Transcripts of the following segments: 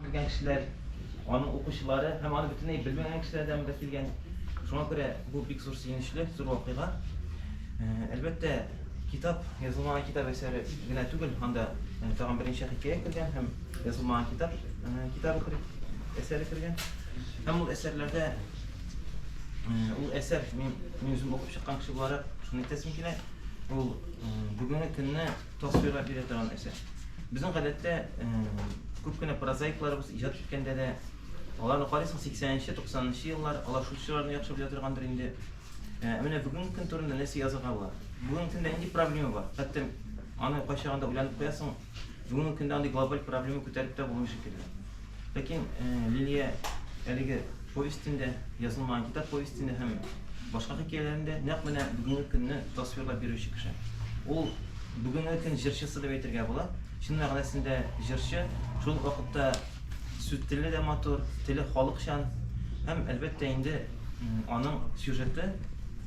bilgen kişiler, onun okuşları hem onu bütünleyi bilmeyen kişilerden de kelgen. Şuna göre bu bir zor sevinçli, zor vakıga. Elbette kitap, yazılmayan kitap eseri güne tügül, anda tağın birinci hikaye kirgen, hem yazılmayan kitap eseri kirgen. Hem bu eserlerde, o eser, men özüm okup çıkan kişi olarak şunu aytasım ki, o bugünkü gününü tasvirlep berýän eser. Bizning gadatda köpkene prozaiklarybız ijat etkende de olarny garaýsy 80-nji 90-njy ýyllar ala şu işlerini ýakşy bilýär durgandyr indi. Mene bugünkü gün turunda näse ýazarga bolar? Bugünkü günde indi problema bar. Hatda any başlaganda ulanıp goýasyň, bugünkü günde andi global problema köterip de bolmaşy kerak. Lakin Liliya eligi povestinde, yazılmayan kitap povestinde hem başka hikayelerinde näq mene bugünkü günni tasvirlap berýär kişi. Ol bugünkü gün jyrçysy dep aýtyrga bolar. Şunu ma'nosinde jyrçy şol wagtda süt tili de motor, tili halykşan hem elbette indi onun süjeti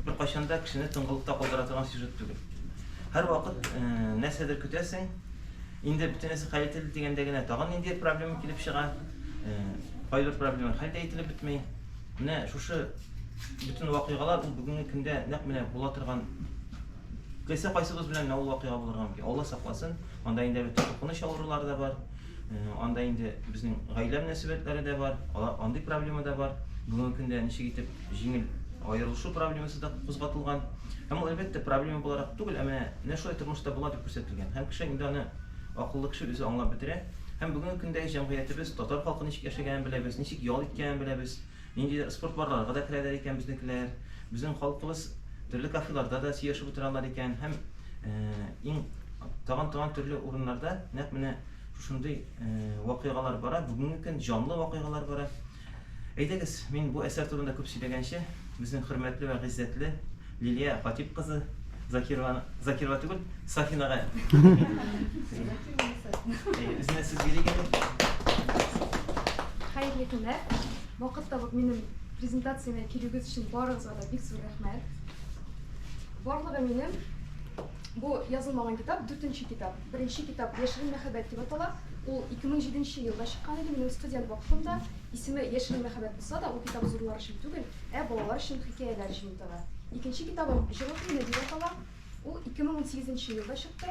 bir qaşanda kişini tıngılykta goldaratýan süjet tügül. Her wagt näsedir kötäsiň, indi bütünesi haýatly digendegine tagyn indi problem kelip çygan. Haýyr problem haýda aýtylып bitmey. Mine şuşy bütün wakygalar bugünkü günde näq mene bola turgan Qaysybyz bilen ol wakyga bolargan ki, Allah saklasın. Onda indi tokunuş awrulary da bar. Onda indi bizning gaýle münasibetleri de bar. Andy problema da bar. Bugünkü günde nişe gitip jiňil aýrylşy problemasy da kozgatylgan. Hem elbette problema bolarak tugul, ama näşe turmuşda bolar dip görsetilgen. Hem kişi indi ony akylly kişi özü anlap bitere. Hem bugünkü günde jamgyýetimiz tatar halkyny nişik ýaşagan bilebiz, nişik ýol etken bilebiz. Indi sport barlarga da kireder eken biznikiler. Bizning halkybız türlü kafelerde da siyaşıp oturanlar eken, hem tağan türlü urunlarda näq mene şunday wakygalar bara, bugünkü gün janly wakygalar bara. Aýdagiz, men bu eser turunda köp süýlegençe, bizning hürmetli we gizzetli Liliya Fatip kızı Zakirova tugul, Safinaga. Üzüne siz gelegen. Haýyrly günler. Wagtda menim prezentasiýama kelýüňiz üçin barýyňyzga da bek zor rahmat. Barlygy menim bu yazılmagan kitap, 4-nji kitap. Birinci kitap Yeşilin Mehabet dep atalar. Ol 2007-nji ýylda çykkan edi. Menim student wagtymda ismi Yeşilin Mehabet bolsa da, o kitap zorlar üçin tugul, bolalar üçin hikaýeler jyňyntygy. Ikinci kitabım Jylyk mene dep atalar. O 2018-nji ýylda çykdy.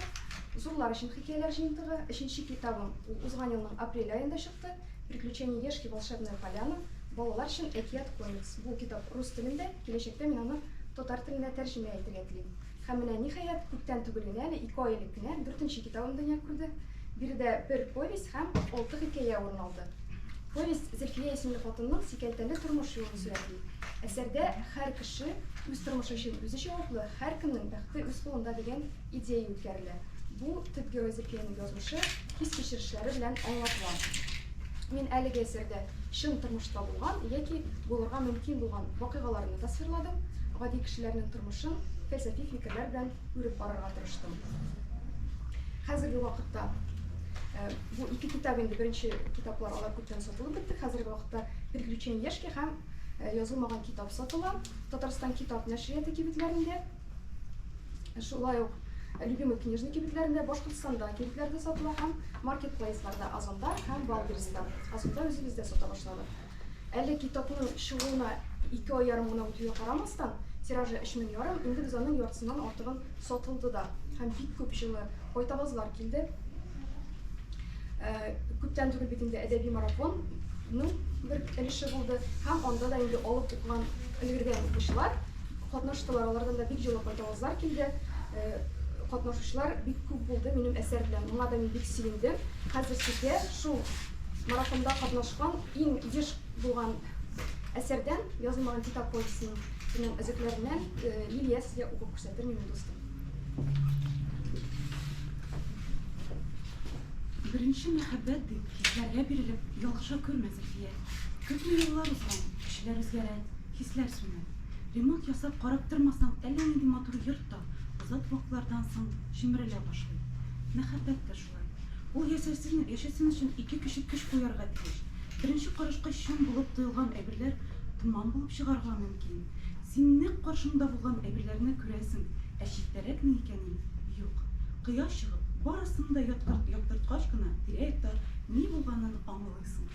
Zorlar üçin hikaýeler jyňyntygy. Üçinçi kitabım uzgan ýylyň aprel aýynda çykdy. Приключения Ешки волшебная поляна. Bolalar üçün Ekiyat Комикс. Bu kitap rus tilinde, gelecekte men onu tatar tiline terjime ettirge tileyim. Hem mene nihayet köpten tügülgene, 2 aýlyk güne 4-nji kitabym dünýä kurdy. Biride bir povest hem 6 hikaye orun aldı. Povest Zülfiye isimli hatynyň sikelteli turmuş ýolunu süretli. Eserde her kişi öz turmuşy üçin özü jogaply, her kimniň bäxti öz golunda degen ideýa ötkerildi. Bu typ Zülfiye'nin ýazmyşy his geçirişleri bilen aňlatylan. Men әлеге eserde şın turmuşda bolgan ýa-ki bolarga mümkin bolgan wakygalaryny tasvirladym. Gadi kişileriniň turmuşyn felsefi fikirler bilen görüp bararga tyrışdym. Häzirgi wagtda bu iki kitap indi birinci kitaplar alar köpden satylyp bitdi. Häzirgi wagtda Приключения Ешки hem ýazylmagan kitap satylan. Tatarstan kitap näşriýaty kibitlerinde, şolay ok Любимый книжный кибитlerinde, Башкортстанда кибиtlerde satylan hem marketplace'larda Azonda hem Wildberries'da. Azonda özübizde sata başlady. Әле kitapyň çygyna 2 aý ýarym gana ötüýe garamasdan, tiraja 3 000 ýarym, indi biz anyň ýartysyndan artygyn satyldy da. Hem bik köp ýyly goýtabazlar kildi. Köpden tügül bitinde edebi marafonyň bir ilişi boldy. Hem onda da indi alyp okugan ilgirgen okuwçylar gatnaşdylar. Alardan da bik ýyly goýtabazlar kildi. Katnaşuşlar bik köp boldy menim eser bilen. Muňa da men bik sevindim. Häzir sizge şu marafonda katnaşkan iň ýeş bolgan eserden ýazylmagan kitap poezisynyň bilen özüklerinden Liliya sizge okup görsetdir menim dostum. Birinci mehabet deyip hislerge birilip yalgışa körmezir diye. Köp ýyllar uzgan, kişiler özgeret, hisler sünnet. Remont yasap qarap durmasaň, elle indi motor ýyrtda. Uzat wagtlardan soň şimrele başlaýar. Mehabet de şulay. Ol ýaşasyn üçin iki kişi güç goýarga tiýiş. Birinci garaşga şun bolup duýulgan ebirler tuman bolup çygarga mümkin. Sen ne karşında bolgan ebirlerine köresin, eşitlerek mi ikenin? Yok. Kıyaş çygyp, barysını da ýaktyrtgaç gana direktor ne bolganyn aňlaýsyn.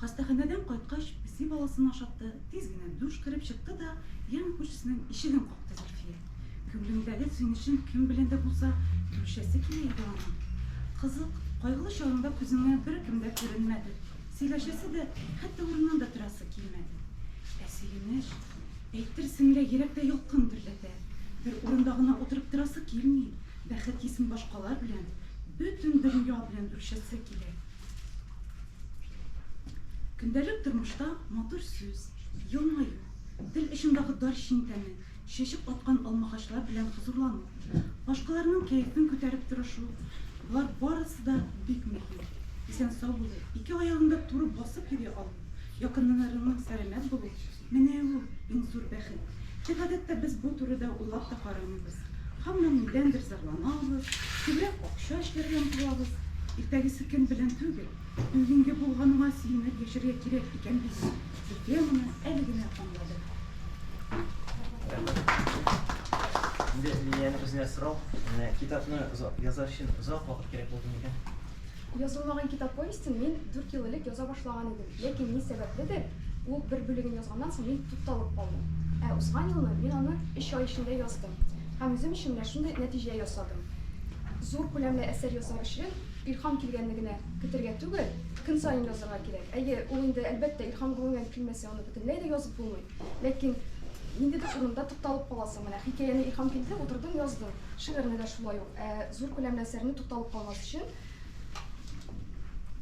Хастаханәдән кайткач, песи баласын ашатты, тиз генә душ кереп чыкты да, ян күршесенең ишеген какты Зөлфия. Күңелендәге сөенечен кем белән дә булса бүлешәсе килә иде аның. Кызык, кайгылы чагында күзенә беркем дә күренмәде. Сөйләшәсе дә, хәтта урыннан да торасы килмәде. Ә сөенеч, әйтерсең лә йөрәктә ялкын дөрләтә. Бер урында гына утырып торасы килми. Бәхет хисен башкалар белән, бөтен дөнья белән бүлешәсе килә. Көндәлек тормышта матур сүз, елмаю, тел очындагы дар шинтәне, шешеп аткан алмагачлар белән хозурлану, башкаларның кәефен күтәреп торышу, булар барысы да бик мөһим. Исән сау булу, ике аягында туры басып йөри алу, якыннарының сәламәт булу, менә ул иң зур бәхет. Тик гадәттә без бу турыда уйлап та карамыйбыз. Һәммәм нидәндер зарланабыз, күбрәк акча эшләргә омтылабыз. Иртәгесе көн белән түгел, бүгенге булганыма сөенеп яшәргә кирәк икән бит. Зөлфия моны әле генә аңлады. Инде Лилияның үзенә сорау, китапны язар өчен озак вакыт кирәк булды микән? Язылмаган китап повестен мин 4 ел элек яза башлаган идем. Ләкин ни сәбәпледер, ул бер бүлеген язганнан соң мин тукталып калдым. Ә узган елны мин аны 3 ай эчендә яздым. Һәм үзем өчен менә шундый нәтиҗә ясадым. Зур күләмле әсәр ясар өчен илһам килгәнлегенә көтәргә түгел, көн саен язарга кирәк. Әйе, ул инде әлбәттә илһам булган килмәсә аны бөтенләй дә язып булмый. Ләкин ниндидер урында тукталып каласың. Менә хикәяне илһам килде, утырдым, яздым. Шигырьне дә шулай ук. Зур күләмле әсәрне тукталып калмас өчен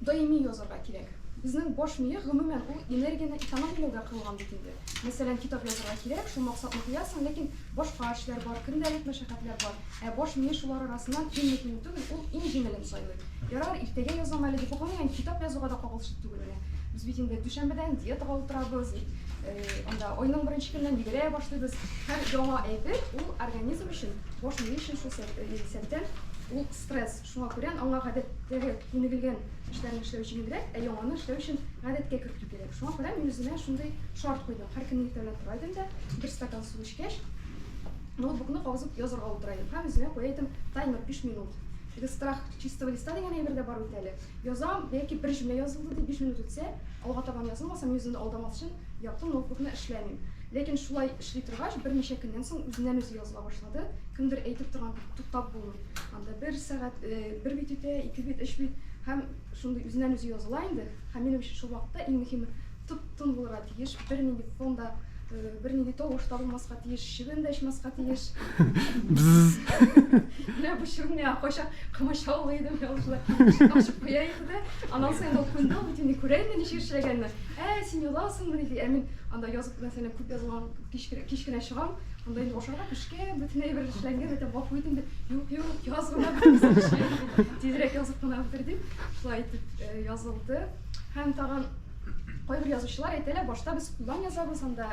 даими язарга кирәк. Безнең баш мие гомумән ул энергияне экономияләүгә кылган бит инде. Мәсәлән, китап язарга кирәк, шул максатны куясың, ләкин башка эшләр бар, көндәлек мәшәкатьләр бар. Баш мие шулар арасыннан иң мөһиме түгел, ул иң җиңелен сайлый. Ярар, иртәгә язам әле дип гомумән китап язуга да кагылышлы түгел менә. Без бит инде дүшәмбедән диетага утырабыз. Анда айның беренче көннән йөгерә башлыйбыз. Һәр яңа әйбер ул организм өчен, баш мие өчен шул сәбәптән ул стресс. Шуңа күрә аңа гадәттәге күнегелгән эшләрне эшләү җиңелрәк, яңаны эшләү өчен гадәткә кертү кирәк. Шуңа күрә мин үземә шундый шарт куйдым. Һәр көнне иртәләп тора идем дә, бер стакан су эчкәч, ноутбукны кагызып язарга утыра идем. Һәм үземә куя идем таймер 5 минут. Страх чистого листа дигән әйбер дә бар бит әле. Язам, яки бер җөмлә язылды дип 5 минут үтсә, алга табан язылмаса, үземне алдамас өчен яптым, ноутбукны эшләмим. Ләкин шулай эшли торгач, берничә көннән соң үзеннән үзе языла башлады. Кемдер әйтеп торган туктап булмый. Анда 1 сәгать, 1 бит үтә, 2 бит, 3 бит, һәм шундый үзеннән үзе языла инде. Һәм минем өчен шул вакытта иң мөһиме тын булырга тиеш, бернинди фонда, бернинди тавыш табылмаска тиеш, чебен дә эчмәскә тиеш. Менә бу чебенне кайчак камашаулый идем, ялгышла. Ачып куя иде. Аннан соң ул күндә бит инде күрә инде ничек эшләгәнне. Син язасыңмы диде. Мин анда язып, мәсәлән, күп язган кич кенә чыгам. Анда инде ашарга пешкән, бөтенләй бер эшләнгән, дип гафу итим дип. Юк, язгына тизрәк язып кына бетердим. Шулай итеп язылды. Һәм тагын кайбер язучылар әйтәләр, башта без кулдан язабыз, анда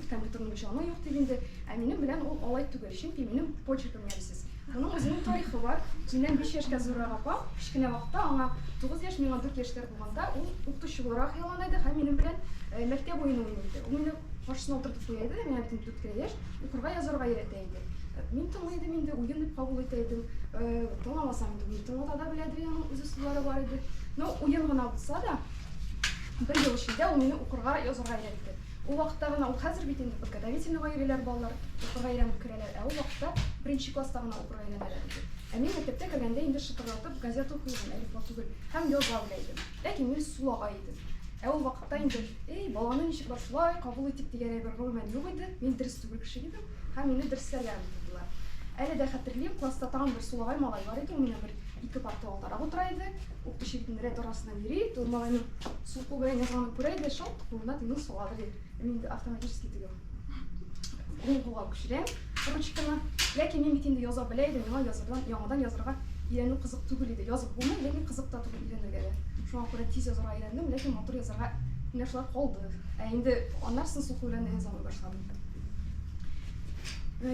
компьютерның җаны юк дигәндә, минем белән ул алай түгел, чөнки минем почеркым ямьсез. Аның үзенең тарихы бар. Миннән 5 яшькә зуррак апам, кичкенә вакытта аңа 9 яшь, миңа 4 яшьләр булганда, ул укытучы буларак ялган иде һәм минем белән мәктәп уены уйный. Ул мине каршысына утыртып куя иде, мин әйтем 4 яшь, укырга язарга өйрәтә иде. Мин тыңлый идем инде, уен дип кабул итә идем. Тыңламасам инде, тыңлата да беләдер, аның үзе сүзләре бар иде. Но уен гына булса да, бер ел эчендә ул мине укырга, язарга өйрәтте. Ул вакытта гына, ул хәзер бит инде подготовительныйга йөриләр балалар, укырга өйрәнеп керәләр. Ул вакытта беренче класста гына укырга өйрәнәләр иде. Мин мәктәптә кергәндә инде шытырлатып газета укыйдым, әлифба түгел, һәм яза беләйдем. Ләкин мин сулага идем. Ул вакытта инде, баланы ничек бар шулай кабул итеп дигән әйбер гомумән юк иде. Мин дөрес түгел кеше идем, һәм мине дәресләргә алып. Әле дә хәтерлим, класста тагын бер сулагай малай бар иде, ул мине бер 2 парта алдарак утыра иде. Укытучы битен рәт арасыннан йөри, ул малайның сул кулы белән язганын күрә иде, шалт кулына тиңе сугады дип. Мин инде автоматически тигән. Ул кулга күчерәм, ручканы. Ләкин мин бит инде яза белә идем, миңа язардан, яңадан язарга өйрәнү кызык түгел иде. Язып булмый, ләкин кызык та түгел өйрәнергә. Шуңа күрә тиз язарга өйрәндем, ләкин матур язарга менә шулай калды. Инде аннарсын сул кулы белән яза башладым.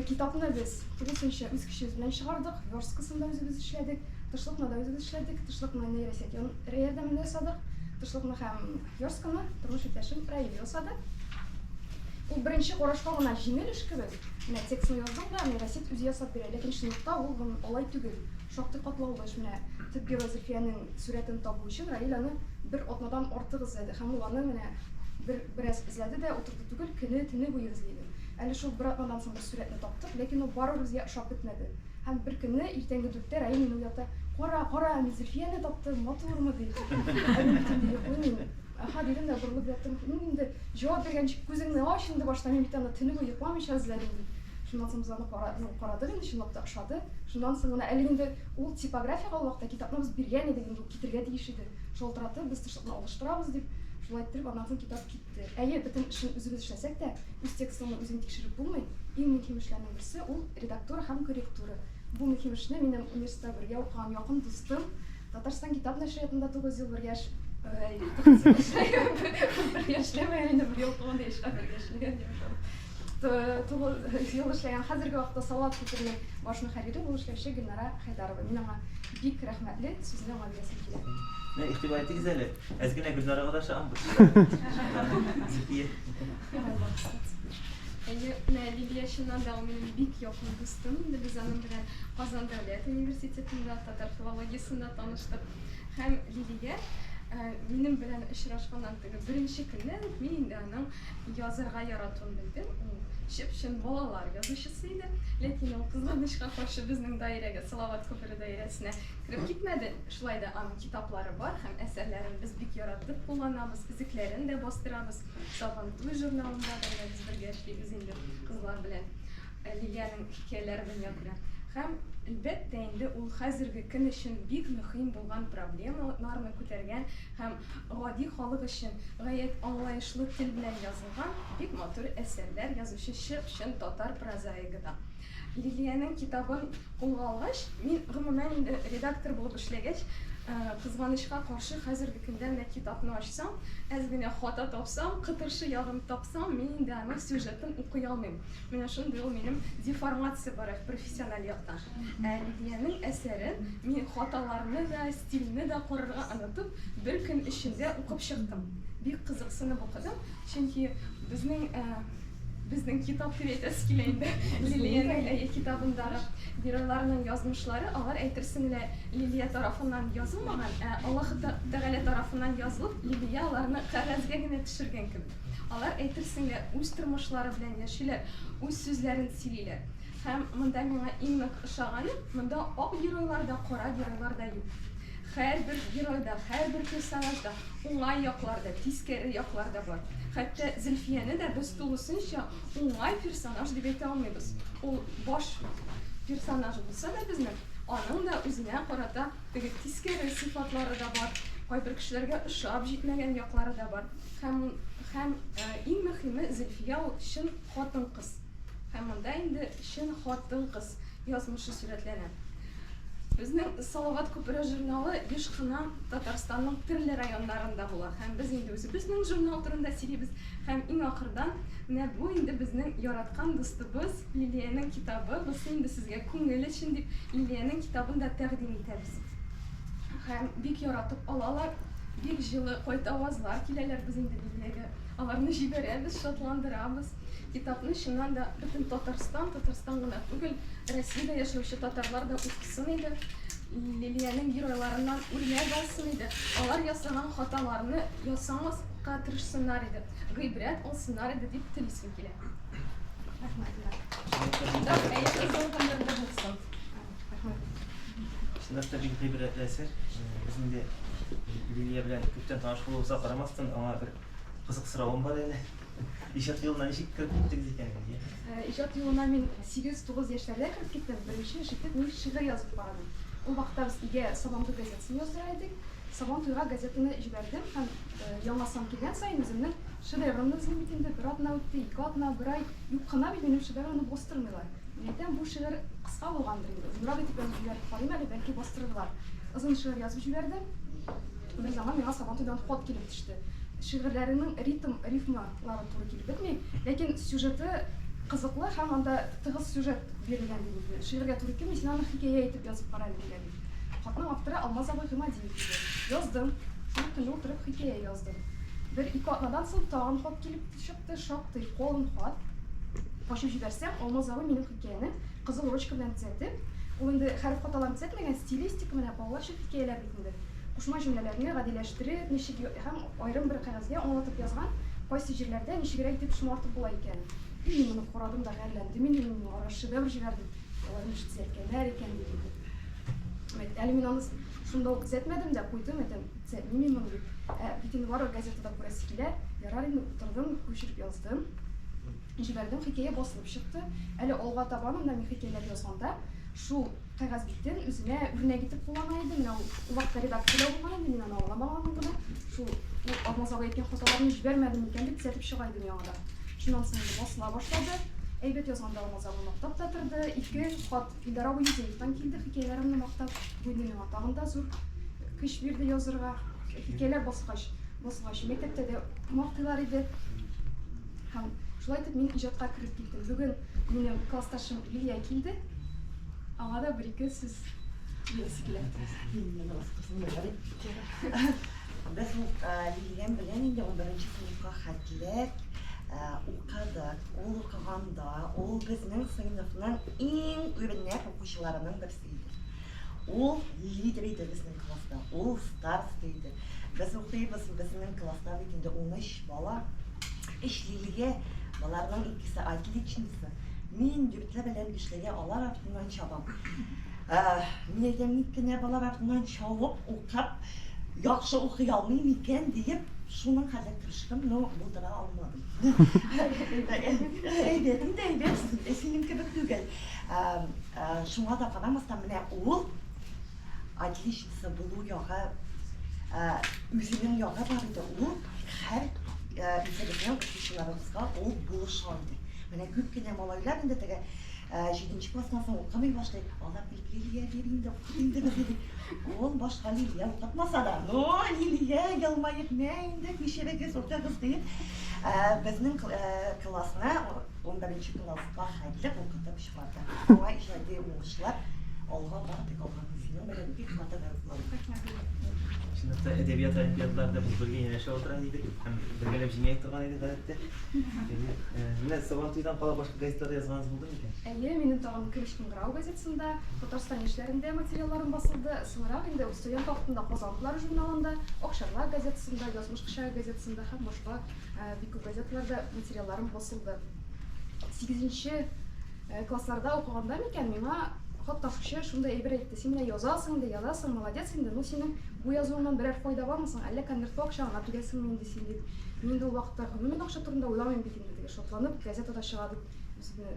Китапны без тулысынча үз көчебез белән чыгардык, версткасында үзебез эшләдек, тышлыкны да үзебез эшләдек, тышлыкны нейросеть ярдәмендә ясадык, тышлыкны һәм верстканы тормыш иптәшем Раил ясады. Ул беренче карашка гына җиңел эш кебек. Менә текстны яздык да нейросеть үзе ясап бирә, ләкин чынлыкта ул алай түгел. шактый катлаулы эш менә Тибби ва Зөлфиянең сурәтен табу өчен Раил аны бер атнадан артык эзләде һәм ул аны менә бераз эзләде дә утырды түгел, көне буе эзләде. Әле шул бер атнадан соң бер сурәтне таптык, ләкин ул барыбер безгә ошап бетмәде. Һәм бер көнне иртәнге 4тә Раил мине уята, "Кара, мин Зөлфияне таптым, матурмы?" диде. Аха дидем дә борылып яттым. Инде җавап биргәнче күзеңне ач инде башта мин бит аны төне буе йокламыйча эзләдем. Шуннан соң без аны карадык инде, чынлап та ошады. Шуннан соң гына әле инде ул типографиягә ул вакытта китапны без биргән идек, инде ул китергә тиеш иде. Шалтыратып без тышны алыштырабыз дип шулай итеп аннан соң китап китте. Әйе, бөтен эшне үзебез эшләсәк тә, үз текстны үзең тикшереп булмый. Иң мөһим эшләрнең берсе ул редактура һәм корректура. Бу мөһим эшне минем университетта бергә укыган якын дустым Татарстан китап нәшриятында 9 ел бергә эшләгән хәзерге вакытта Салават күперенең баш мөхәррире булып эшләүче Гөлнара Хайдарова. Мин аңа бик рәхмәтле, сүзне аңа бирәсем килә. Мен игътибар итегез әле. Әз генә Гөлнарага да шагым Зөлфия. Лилия чыннан да минем бик якын дустым. Без аның белән Казан дәүләт университетында татар филологиясында таныштык. Һәм Лилия минем белән очрашканнан беренче көннән мин инде аның язарга яратуын белдем. Чын балалар язучысы иде, ләкин ул кызганычка каршы безнең даирәгә, Салават күпере даирәсенә кирип китмәде. Шулай да аның китаплары бар һәм әсәрләрен без бик яратып кулланабыз, изекләрен дә бастырабыз. Сабантуй журналында да без бергә эшлибез инде кызлар белән. Лилиянең хикәяләре белән белән. Һәм әлбәттә инде ул хәзерге көн өчен бик мөһим булган проблемаларны күтәргән һәм гади халык өчен гаять аңлаешлы тел белән язылган бик матур әсәрләр язучы чын татар прозаигыда. Лилиянең китабын кулга алгач, мин гомумән инде редактор булып эшләгәч, кызганычка каршы хәзерге көндә менә китапны ачсам, әз генә хата тапсам, кытыршы ягын тапсам, мин инде аның сюжетын укый алмыйм. Менә шундый ул минем деформация бар профессиональ яктан. Лилиянең әсәрен мин хаталарны да, стильне дә карарга онытып, бер көн эчендә укып чыктым. Бик кызыксынып укыдым, чөнки безнең китап тирәтәс килә инде. Лилиянең китабындагы геройларның язмышлары, алар әйтерсең лә Лилия тарафыннан язылмаган, Аллаһ Тәгалә тарафыннан язылып, Лилия аларны кәгазьгә генә төшергән кебек. Алар әйтерсең лә үз тормышлары белән яшиләр, үз сүзләрен сөйлиләр. Һәм монда миңа иң нык ошаганы, монда ак геройлар да, кара геройлар да юк. Һәрбер геройда, һәрбер персонажда уңай яклар да, тискәре яклар да бар. Хәтта Зөлфияне дә без тулысынча уңай персонаж дип әйтә алмыйбыз. Ул баш персонаж булса да безнең, аның да үзенә карата теге тискәре сыйфатлары да бар. Кайбер кешеләргә ошап җитмәгән яклары да бар. Һәм иң мөһиме Зөлфия ул чын хатын-кыз. Һәм монда инде чын хатын-кыз язмышы сурәтләнә. Безнең Салават күпере журналы еш кына Татарстанның төрле районнарында була. Һәм без инде үзебезнең журнал турында сөйлибез. Һәм иң ахырдан менә бу инде безнең яраткан дустыбыз Лилиянең китабы. Без инде сезгә күңел өчен дип Лилиянең китабын да тәкъдим итәбез. Һәм бик яратып алалар, бик җылы кайт авазлар киләләр без инде Лилиягә. Аларны җибәрәбез, шатландырабыз. Китапны чыннан да бөтен Татарстан гына түгел, Россиядә яшәүче татарлар да укысын иде. Лилиянең геройларыннан үрнәк алсын иде. Алар ясаган хаталарны ясамаска тырышсыннар иде. Гыйбрәт алсыннар иде дип телисем килә. Чынлап та бик гыйбрәтле әсәр. Безнең дә Лилия белән күптән таныш булуыбызга карамастан, аңа бер кызык соравым бар әле. İşat yılına nişik kirip gittiniz икән диye. İşat yılına мин 8-9 яшьләрдә кирип киттем. Беренче ишетеп мин шигырь язып барадым. Ул вакытта без игә Сабантуй газетасын яздыра идек. Сабантуйга газетаны җибәрдем һәм яңасам килгән саен үземнең шедеврымны эзлим бит инде. Бер атна үтте, 2 атна, 1 ай юк кына бит минем шедеврымны бастырмыйлар. Мин әйтәм, бу шигырь кыска булгандыр инде. Узынрак итеп җибәреп карыйм әле, бәлки бастырырлар. Озын шигырь язып җибәрдем. Бер заман миңа Сабантуйдан хат килеп төште. Шигырьләренең рифмалары туры килеп бетми, ләкин сюжеты кызыклы һәм анда тыгыз сюжет бирелгән дип. Шигырьгә туры килми, син аны хикәя итеп язып кара дигән. Хатның авторы Алмаз абый Гыймадиев иде. Яздым, шул көнне утырып хикәя яздым. Бер 2 атнадан соң тагын хат килеп чыкты, шактый калын хат. Ачып җибәрсәм, Алмаз абый минем хикәяне кызыл ручка белән төзәтеп, Ул инде хәреф хаталарын төзәтмәгән, стилистика менә балаларча хикәяләр бит инде. Кушма җөмләләрне гадиләштереп, ничек һәм аерым бер кәгазьгә аңлатып язган, кайсы җирләрдә ничегрәк дип шомартып була икән. Мин моны карадым да гарьләндем. Мин ара шедевр җибәрдем. Алар ничек төзәткәннәр икән дип. Әле мин аны шунда ук төзәтмәдем дә куйдым, төзәтмим моны дип. Бит инде бары газетада күрәсе килә. Ярар инде утырдым, күчереп яздым. Җибәрдем, хикәя басылып чыкты. Әле алга табан да мин хикәяләр язганда шул кәгазь биттен үземә үрнәк итеп куллана идем. Менә ул вакытта редакцияләү булган инде, мин аны аңламаганмын гына. Шул атмазага әйткән хаталарны җибәрмәдем икән дип төзәтеп чыга идем яңадан. Шуннан соң басыла башлады. Әйбәт язганда Алмазагы мактап та торды. 2 хат Илдар Юзеевтан килде, хикәяләремне мактап. Бу миңа тагын да зур көч бирде язырга. Хикәяләр баскач мәктәптә дә мактыйлар иде. Һәм шулай итеп мин иҗатка кирип киттем. Бүген минем классташым Лилия килде. Аңа да 1-2 сүз сөйләсе килә. Без Лилия белән инде 11-нче сыйныфка хәтләр укыдык. Ул укыганда, ул безнең сыйныфның иң үрнәк укучыларының берсе иде. Ул лидер иде безнең класста, ул староста иде. Без укыйбыз, безнең класста бит инде 13 бала. Лилия, баларның икесе отличница. Мин дүртле белән бишлегә алар артыннан чабам. Мин әйтәм, ник кенә балар артыннан чабып, укып, яхшы укый алмыйм икән диеп, шуның хәллә тырыштым, но булдыра алмадым. Әйбәтем дә әйбәт, синең кебек түгел. Шуңа да карамастан, менә ул отличница булу ягы, үзенең ягы бар иде. Ул һәр үзебезнең укучыларыбызга ул булыша иде. Менә күп кенә малайлар инде теге 7нче класстан соң укымый башлый. Алар Лилия инде укый инде диде. Ул башка Лилия укытмаса да, но Лилия елмаеп инде кичерегез укыгыз дип. Безнең классна 11нче класска хәтле укытып чыгарды. Аңа иҗади уңышлар алга барды калган. Синең белән бик хатırlar. Шунда әдәбият олимпиадаларында без бергә яшәп утырган идек һәм бергәләп җиңә торган идек гадәттә. Менә Сабантуйдан кала башка газеталарда язганыз булдымы икән? Әйе, минем тагын Көмеш кыңгырау газетасында, Татарстан эшләрендә материалларым басылды. Соңрак инде студент вакытында Казанлылар журналында, Акшарлар газетасында, Язмыш кыша газетасында һәм башка бик күп газеталарда материалларым басылды. 8нче классларда укыганда микән миңа хатташучы шундай әйбер әйтте: "Син менә язасың, молодец инде, ну синең бу язуыңнан берәр файда бармы соң? Әллә конвертка акча гына түгәсеңме инде син?" дип. Мин дә ул вакытта гомумән акча турында уйламыйм бит инде, шатланып газетада чыга дип, үземне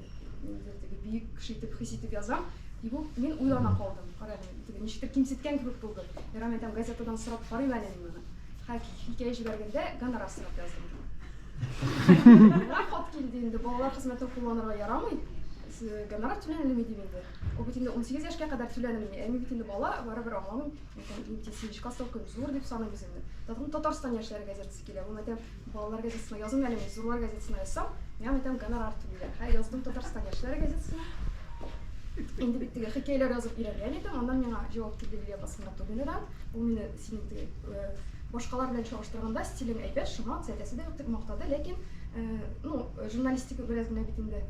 бик кеше итеп хис итеп язам. Бу мин уйлана калдым. Карагыз, ничектер кимсеткән кебек булды. Ярам әйтәм, газетадан сорап карыйм әле мин моны. Хикәя җибәргәндә гонорар сорап яздым. Хат килде инде, балалар хезмәтен кулланырга ярамый. Гонорар түләнелми дип инде. Ул бит инде 18 яшькә кадәр түләнелми. Әми бит инде бала, барыбер аңламыйм. Мин 8нче класста укыйм, зур дип саныйм үземне. Татарстан яшьләре газетасы килә. Ул әйтәм, балалар газетасына язым әле, мин зурлар газетасына язсам, миңа әйтәм гонорар түләнә. Яздым Татарстан яшьләре газетасына. Инде бит теге хикәяләр язып бирәләр идем. Аннан миңа җавап килде Лилия Басматуллинадан. Ул мине синең теге башкалар белән чагыштырганда стилең әйбәт, шуңа сәтәсе дә үтеп мактады, ләкин журналистика бераз генә бит инде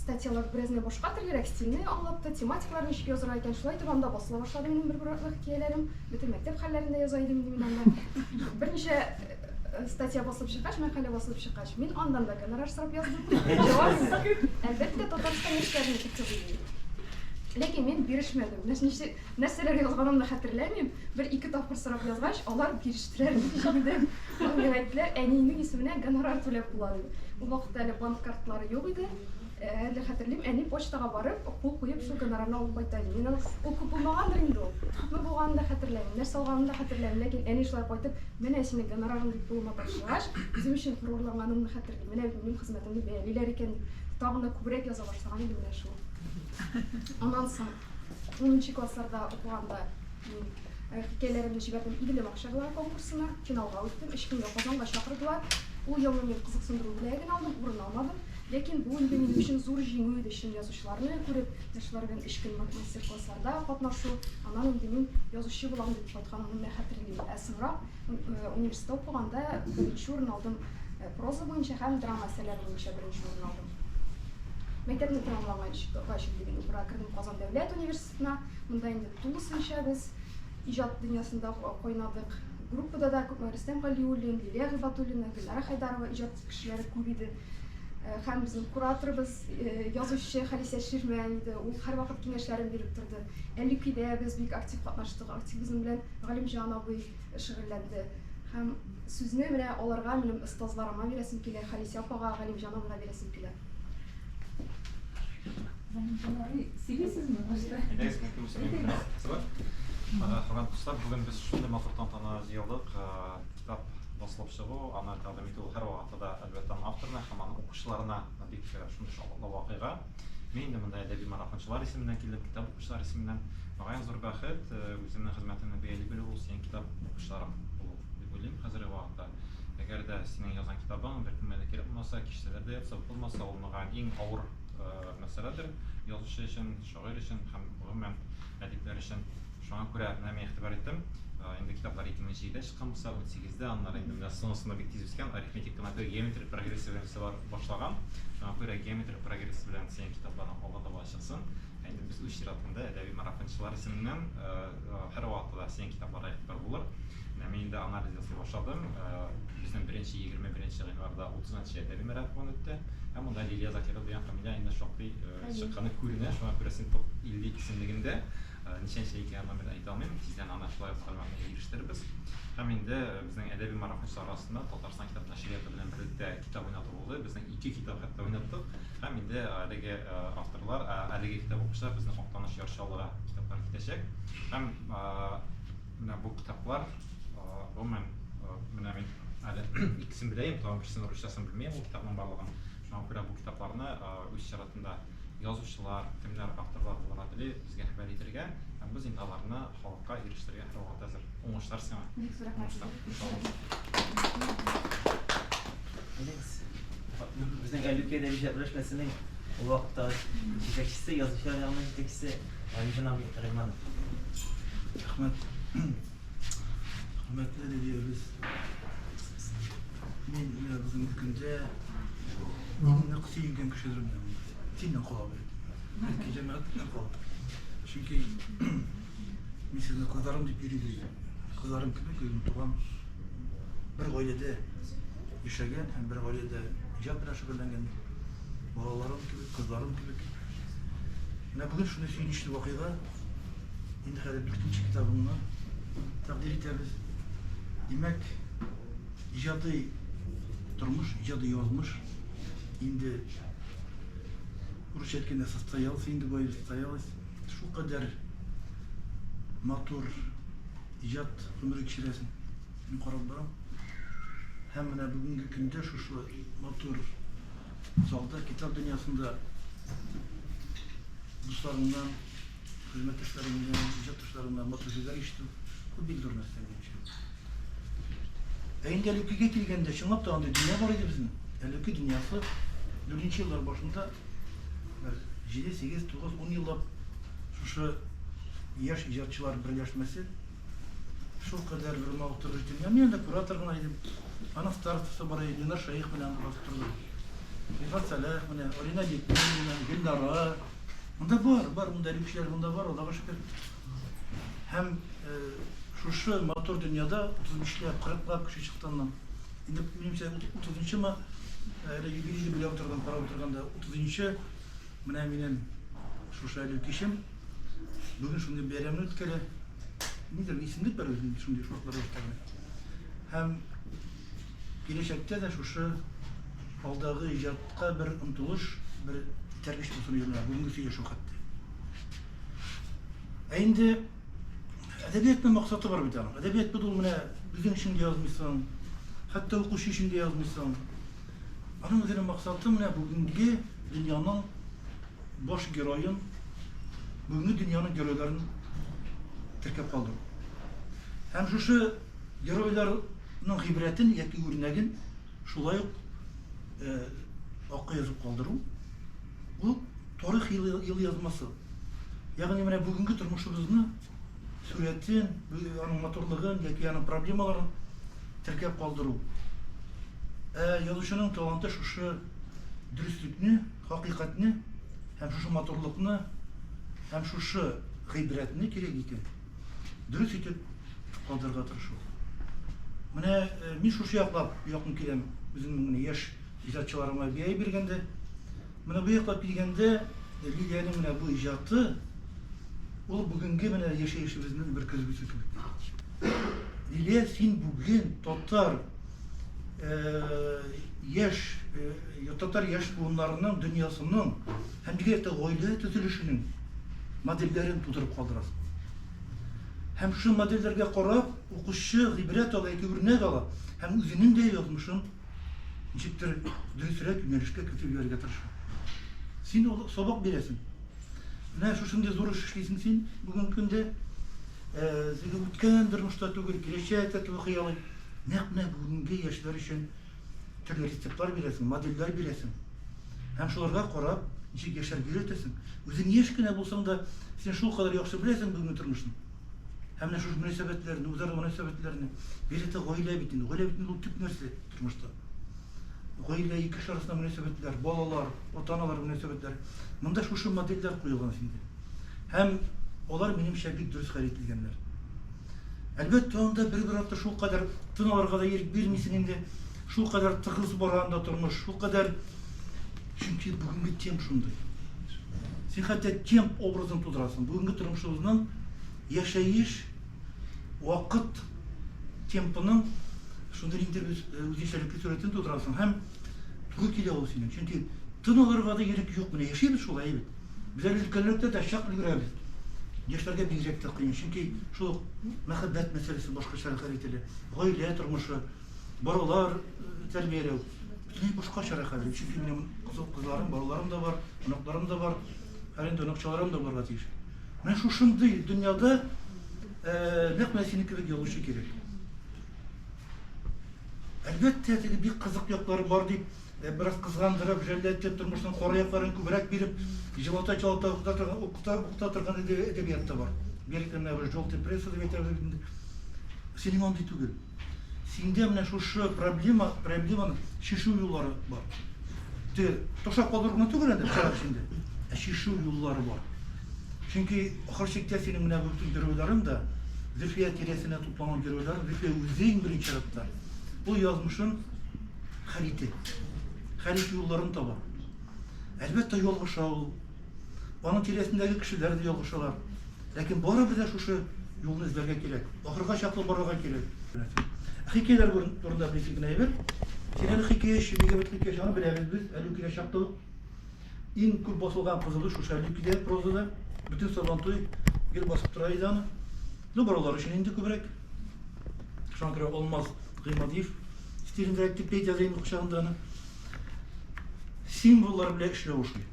статьялар бераз генә башка төрлерәк стильне аңлатты, тематикаларны ничек язырга икән, шулай итеп анда басыла башлады минем бер хикәяләрем. Бөтен мәктәп хәлләрендә яза идем мин анда. Берничә статья басылып чыккач, мәкалә басылып чыккач, мин андан да гонорар сорап яздым. Әлбәттә Татарстан яшьләренә киттем. Ләкин мин бирешмәдем. Нәрсәләр язганымны хәтерләмим. 1-2 тапкыр сорап язгач, алар бирештеләр. Миңа әйттеләр, әниеңнең исеменә гонорар түләп була дип. Ул вакытта әле банк картлары юк иде. Әле хәтерлим, әни почтага барып, кул куеп шул гонорарны алып кайта иде. Мин ул күп булмагандыр инде ул. Күпме булганын да хәтерләмим, нәрсә алганымны да хәтерләмим, ләкин әни шулай кайтып, менә синең гонорарың дип булма ташлагач, үзем өчен горурланганымны хәтерлим. Менә минем хезмәтемне бәялиләр икән, тагын да күбрәк яза башлаган идем менә шул. Аннан соң 10нчы классларда укыганда мин хикәяләремне җибәрдем Иделем Акшарлар конкурсына, финалга үттем. 3 көнгә Казанга чакырдылар. Ул елны мин кызыксындыру бүләген алдым, урын алмадым. Ләкин бу инде минем өчен зур җиңү иде, чын язучыларны күреп, яшьләр белән 3 көн мастер-классларда катнашу. Аннан инде мин язучы булам дип кайтканымны хәтерлим. Соңрак университетта укыганда 1нче урын алдым. Проза буенча һәм драма әсәрләре буенча 1нче урын алдым. Мәктәпне тәмамлаганчы диген ура кірдім Казан дәүләт университетына. Монда инде тулысынча без иҗат дөньясында кайнадык. Группада да Рөстәм Галиуллин, Лилия Гыйбатуллина, Гөлнара Хайдарова иҗат кешеләре күп иде. Һәм безнең кураторыбыз, язучы Халисә Ширмән иде. Ул һәрвакыт киңәшләрен биреп торды. Әллүкидә без бик актив катнаштык. Активизм белән Галимҗан абый шөгыльләнде. Һәм сүзне менә аларга минем остазларыма бирәсем килә, Халисә апага, Галимҗан абыйга бирәсем килә. Хөрмәтле дуслар, бүген без шундый матур тантана җыелдык. Китап басылып чыгу, аны тәкъдим итү һәрвакытта да әлбәттә авторына һәм аның укучыларына бик шундый шатлыклы вакыйга. Мин дә монда әдәби марафончылар исеменнән килдем, китап укучылар исеменнән. Миңа зур бәхет үземнең хезмәтемне бәяле белү ул синең китап укучыларым булу дип уйлыйм хәзерге вакытта. Әгәр дә синең язган китабың бер кемгә дә кирәк булмаса, киштәләрдә ятса булмаса, ул миңа иң авыр мәсьәләдер язучы өчен, шагыйрь өчен һәм гомумән әдипләр өчен. Шуңа күрә менә мин игътибар иттем. Инде китаплар 2007-дә чыккан булса, 2008-дә аннары инде менә сонысында бик тиз үскән арифметик геометрия, геометрик прогрессия белән башлаган. Шуңа күрә геометрик прогрессия белән синең китапларың алга таба чыксын. Инде без үз чиратында әдәби марафончылар исеменнән һәрвакытта да синең китапларга игътибар булыр. Мин инде анализ ясый башладым. Безнең 21 гыйнварда 30-нчы әдәби марафон үтте. Һәм монда Лилия Закирова дигән фамилия инде шактый чыкканы күренә. Шуңа күрә син топ 50 исемлегендә ничәнче икәнен мен әйтә алмыйм. Тиздән аны шулай мәгълүматка ирештербез. Һәм инде безнең әдәби марафончылар арасында Татарстан китап нәшрияты белән берлектә китап уйнату булды. Безнең 2 китап хәтта уйнаттык. Һәм инде әлеге авторлар, әлеге китап укучылар безнең Актаныш ярышчылыгына китаплар китәчәк. Һәм менә бу китаплар гомумән менә мин әле икесен беләм, тагын берсен русчасын белмәйм, ул китапның барлыгын. Шуңа күрә бу китапларны үз чиратында язучылар, кемнәр авторлар булган диле безгә хәбәр итәргә һәм без инде аларны халыкка ирештерергә һәрвакыт әзер. Уңышлар сиңа. Бик зур рәхмәт. Безнең Әллүкидә иҗат birleşmәсенең ул вакытта җитәкчесе, язучылар ягыннан җитәкчесе Галимҗан абый Рахманов. Рәхмәт. Хөрмәтле әдәбиябыз. Мин бүгенге көндә нык сөйгән кешеләрмен. Синнән кала бирдем. Җәмәгатьтән кала. Чөнки мин сезне кызларым дип йөридем. Кызларым кебек үзем туган бер гаиләдә яшәгән һәм бер гаиләдә иҗат белән шөгыльләнгән балаларым кебек, кызларым кебек. Менә бүген шундый сөйнечле вакыйга. Инде хәзер 4-нче китабымны тәкъдим итәбез. Димәк, иҗади тормыш, иҗади язмыш инде урысча әйткәндә состоялся, инде бу состоялось. Шулкадәр матур иҗат гомере кичерәсен мин карап барам. Һәм менә бүгенге көндә шушы матур залда китап дөньясында дусларымнан, хезмәттәшләремнән, иҗатчыларымнан матур сүзләр ишетү бу бик зур нәрсә минем. Инде Әллүкигә килгәндә чынлап та анда дөнья бар иде безнең. Әллүки дөньясы 4-нче еллар башында 7, 8, 9, 10 еллап шушы яшь иҗатчылар берләшмәсе шулкадәр бер матур итеп. Мин дә куратор гына идем. Аның старостасы бар иде, Ленар Шәйх белән басып торды. Рифат Салах менә, Алина Бекмина, Гөлнара. Монда бар, монда кешеләр монда бар, Аллага шөкер. Һәм шушы матур дөньяда 35-ләп, 40-лап кеше чыкканнан. Инде минемчә 30-нчы ма әле юбилейны белә утырган, карап утырганда 30-нчы менә минем шушы Әллүкишем бүген шундый бәйрәмне үткәрә. Нидер исемлек бар үзенең шундый шартлар өстәгән. Һәм киләчәктә дә шушы алдагы иҗатка бер омтылыш, бер тәрбиш булсын юлына бүгенге сөйләшү хәтта. Инде әдәбиятның максаты бар бит аның. Әдәбият бит ул менә үзең өчен язмыйсың, хәтта укучы өчен дә язмыйсың. Аның үзенең максаты менә бүгенге дөньяның баш героен, бүгенге дөньяның геройларын теркәп калдыру. Һәм шушы геройларның гыйбрәтен яки үрнәген шулай ук акка язып калдыру. Бу тарих ел язмасы. Ягъни менә бүгенге тормышыбызны сурәтен, аның матурлыгын яки аның проблемаларын теркәп калдыру. Язучының таланты шушы дөреслекне, хакыйкатьне һәм шушы матурлыкны, һәм шушы гыйбрәтне кирәк икән. Дөрес итеп калдырырга тырышу. Менә мин шушы яклап якын киләм үземнең яшь иҗатчыларыма бәя биргәндә. Менә бу яклап килгәндә Лилиянең менә бу иҗаты ул бүгенге менә яшәешебезнең бер көзгесе кебек. Лилия, син бүген татар яшь буыннарының дөньясының һәм дигәр гаилә төзелешенең модельләрен тудырып калдырасың. Һәм шул модельләргә карап, укучы гыйбрәт ала, үрнәк ала һәм үзенең дә язмышын ничектер дөресрәк юнәлешкә кертеп җибәрергә тырыша. Син ул сабак бирәсең. Менә шушындый зур эш эшлисең син бүгенге көндә. Син үткән тормышта түгел, киләчәктә түгел хыялый. Нәкъ менә бүгенге яшьләр өчен төрле рецептлар бирәсең, модельләр бирәсең. Һәм шуларга карап, ничек яшәргә өйрәтәсең. Үзең яшь кенә булсаң да, син шул кадәр яхшы беләсең бүгенге тормышны. Һәм менә шушы мөнәсәбәтләрне, үзара мөнәсәбәтләрне бирәтә гаилә бит инде. Гаилә бит ул төп нәрсә тормышта. Гаилә ике кеше арасында мөнәсәбәтләр, балалар, ата-аналар мөнәсәбәтләре. Монда шушы модельләр куелган инде. Һәм алар минемчә бик дөрес хәл ителгәннәр. Әлбәттә, анда бер атта шул кадәр тын алырга да ирек бирмисең инде. Шул кадәр тыгыз бара анда тормыш, шул кадәр. Чөнки бүгенге тем шундый. Син хәтта тем образын тудырасың. Бүгенге тормышыбызның яшәеш, вакыт темпының шундый инде үзенчәлекле сурәтен тудырасың. Һәм тугры килә ул синең. Чөнки тын алырга да ирек юк. Менә яшәйбез шулай бит. Без әле өлкәнлектә дә чак өлгерәбез. Яшьләргә бигрәк тә кыен. Чөнки шул мәхәббәт мәсьәләсе башкача хәл ителә. Гаилә тормышы, балалар тәрбияләү. Бөтенләй башкача хәл. Чөнки минем кызларым, балаларым да бар, оныкларым да бар. Хәлендә оныкчыларым да барга тиеш. Менә шушындый дөньяда нәкъ менә синең кебек язучы кирәк. Әлбәттә, теге бик кызык яклары бар дип, бераз кызгандырып, җәлләтеп тормышның кара якларын күбрәк биреп, җылата укыта торган әдәбият та бар. Берекенә бер желтый пресса дип әйтәбез. Синең андый түгел. Синдә менә шушы проблеманы шишу юллары бар. Ты ташап калдырган түгел инде шәһәр эчендә. Шишу юллары бар. Чөнки ахыр чиктә синең менә бу геройларың да Зөлфия тирәсенә тупланган геройлар, Зөлфия үзең беренче чиратта. Бу язмышын хәрит юлларын таба. Әлбәттә, ялгыша ул. Аның тирәсендәге кешеләр дә ялгышалар. Ләкин барыбыз да шушы юлны эзләргә кирәк. Ахырга чаклы барырга кирәк. Хикәяләр турында бик генә әйбер. Синең хикәя бик бетлек яшәгән беләбез без. Әле килә чакта иң күп басылган кызылы шушы әле прозада. Bütün Sabantoy gel basıp duraydı anı. Ne buralar için indi kübrek. Şu an kadar olmaz kıymadıyım. Stilin direktif beyt yazayım kuşağında anı. Simvollar bile işle uşuyor.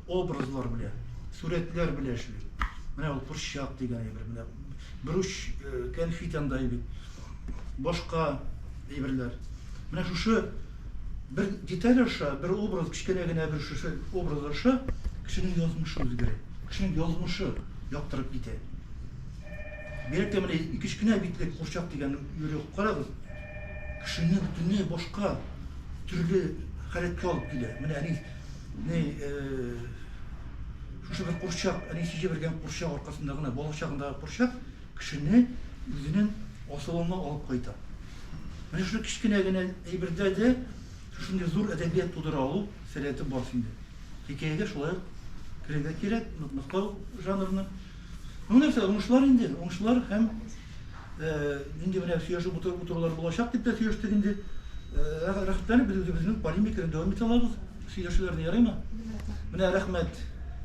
Obrazlar bile, suretler bile işliyor. Mene ol pırşak degen bir. Bruş konfitanda gibi. Başka eberler. Mene şu bir detay aşağı, bir obraz, kiçkene gene bir şu obraz aşağı, kişinin yazmışı özgürü. Kişinin yazmışı yaptırıp gide. Belki de 2-3 güne bitlek kurşak degen yürüyüp qaragız. Kişinin bütünlüğü başka türlü hareketli alıp gide. Şu bir kurşak, size bergen kurşak arkasındagına, bolakçağındagı kurşak kişini özünün asılına alıp kayta. Şu kiçkine gene eybirde de şunday zor edebiyat tudura alıp seriyeti var şimdi. Hikayede şolay kirega kirek, mıhtal janrını. Bu nerse, oңuşlar indi. Oңuşlar hem indi mene süyaşı bu turlar bulacak dip de süyaşı indi. Rahmetlerini bizning polemikalarni davom eta olamiz. Süyaşlarni yarayma. Mene rahmet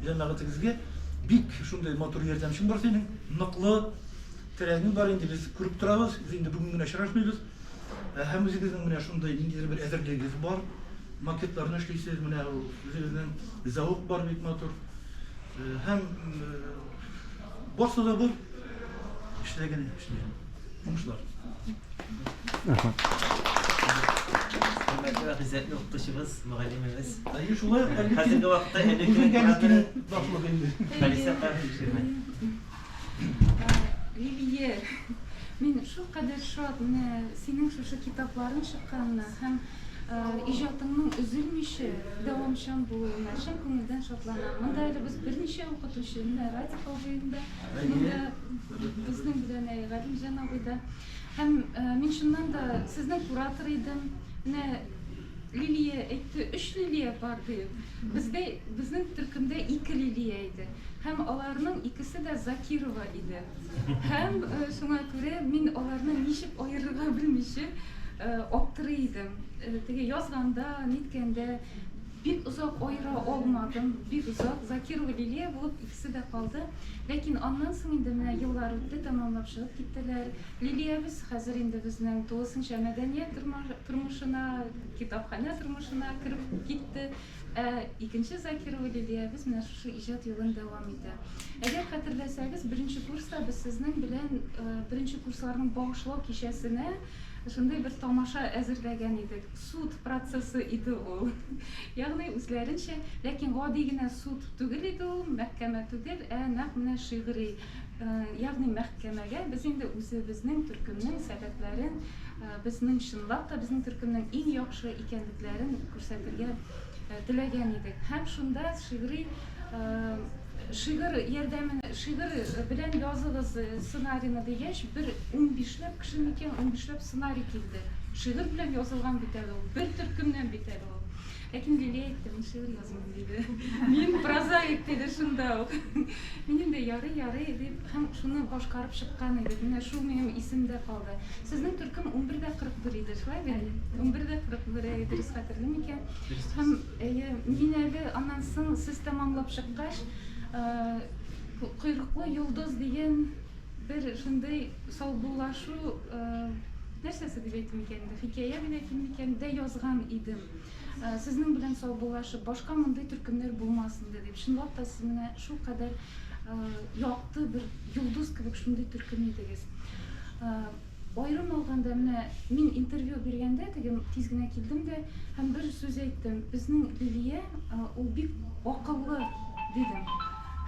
jamaatingizga bik shunday motor yordamching bor sening. Niqli teraging bor endi biz ko'rib turamiz. Biz endi bugun gina shirashmaymiz. Hammamizning mene shunday bir azirligingiz bor. Maketlarni ishlaysiz, mene o'zingizning zavq bor bek motor. Ham borsa da bor. İşleyen. Oңuşlar. Hürmetli ve hizmetli okutuşumuz, müəllimimiz. Ayı şulay, Hazırki vaqtda uzun gəllikini başlıq indi. Kalisa Qarşıman. Liliye, men şu kadar şad, senin şu kitapların çıqqanına, hem ижатыңның үзілмеші, дәвамчан болуына шын көңілден шатланамын. Мында әлі біз бірнеше оқытушы, Радик абыйында, біздің білен Ғалимжан абыйда. Һәм мен шыннан да сіздің куратор едім. Лилия әйтті, 3 Лилия барды. Біздің түркімде 2 Лилия еді. Һәм аларның икесе дә Закирова иде. Һәм шуңа күрә мин аларны ничек аерырга белмичә аптырый идем. Теге язганда, ниткәндә бик озак аера алмадым. Бик озак Закирова Лилия булып икесе дә калды. Ләкин аннан соң инде менә еллар үтте, тәмамлап чыгып киттеләр. Лилиябез хәзер инде безнең тулысынча мәдәният тормышына, китапханә тормышына кереп китте. Икенче Закирова Лилиябез менә шушы иҗат юлын дәвам итә. Әгәр хәтерләсәгез, беренче курста без сезнең белән беренче курсларның багышлау кичәсенә шундай бер тамаша әзерләгән идек. Суд процессы иде ул. Ягъни үзләренчә, ләкин гади генә суд түгел иде ул, мәхкәмә түгел, нәкъ менә шигъри, ягъни мәхкәмәгә без инде үзебезнең төркемнең сәбәпләрен, безнең чынлап та безнең төркемнең иң яхшы икәнлекләрен күрсәтергә теләгән идек. Һәм шунда шигырь белән языгыз сценарийны дигәч, бер 15ләп кеше микән 15ләп сценарий килде. Шигырь белән язылган бит әле ул, бер төркемнән бит әле ул. Ләкин Лилия әйтте, мин шигырь язмыйм диде. Мин прозаик диде шунда ук. Мин инде ярый дип һәм шуны башкарып чыккан идек. Менә шул минем исемдә калды. Сезнең төркем 11:41 иде, шулай бит? 11:41 дөрес хәтерле микән? Һәм мин әле аннан соң сез тәмамлап чыккач, Койрыклы йолдыз дигән бер шундый саубуллашу нәрсәсе дип әйтим икән инде, хикәя дип әйтим икән дә язган идем. Сезнең белән саубуллашып, башка мондай төркемнәр булмасын дип. Чынлап та сез менә шул кадәр якты бер йолдыз кебек шундый төркем идегез. Аерым алганда менә мин интервью биргәндә тиз генә килдем дә һәм бер сүз әйттем. Безнең Лилия ул бик акыллы дидем.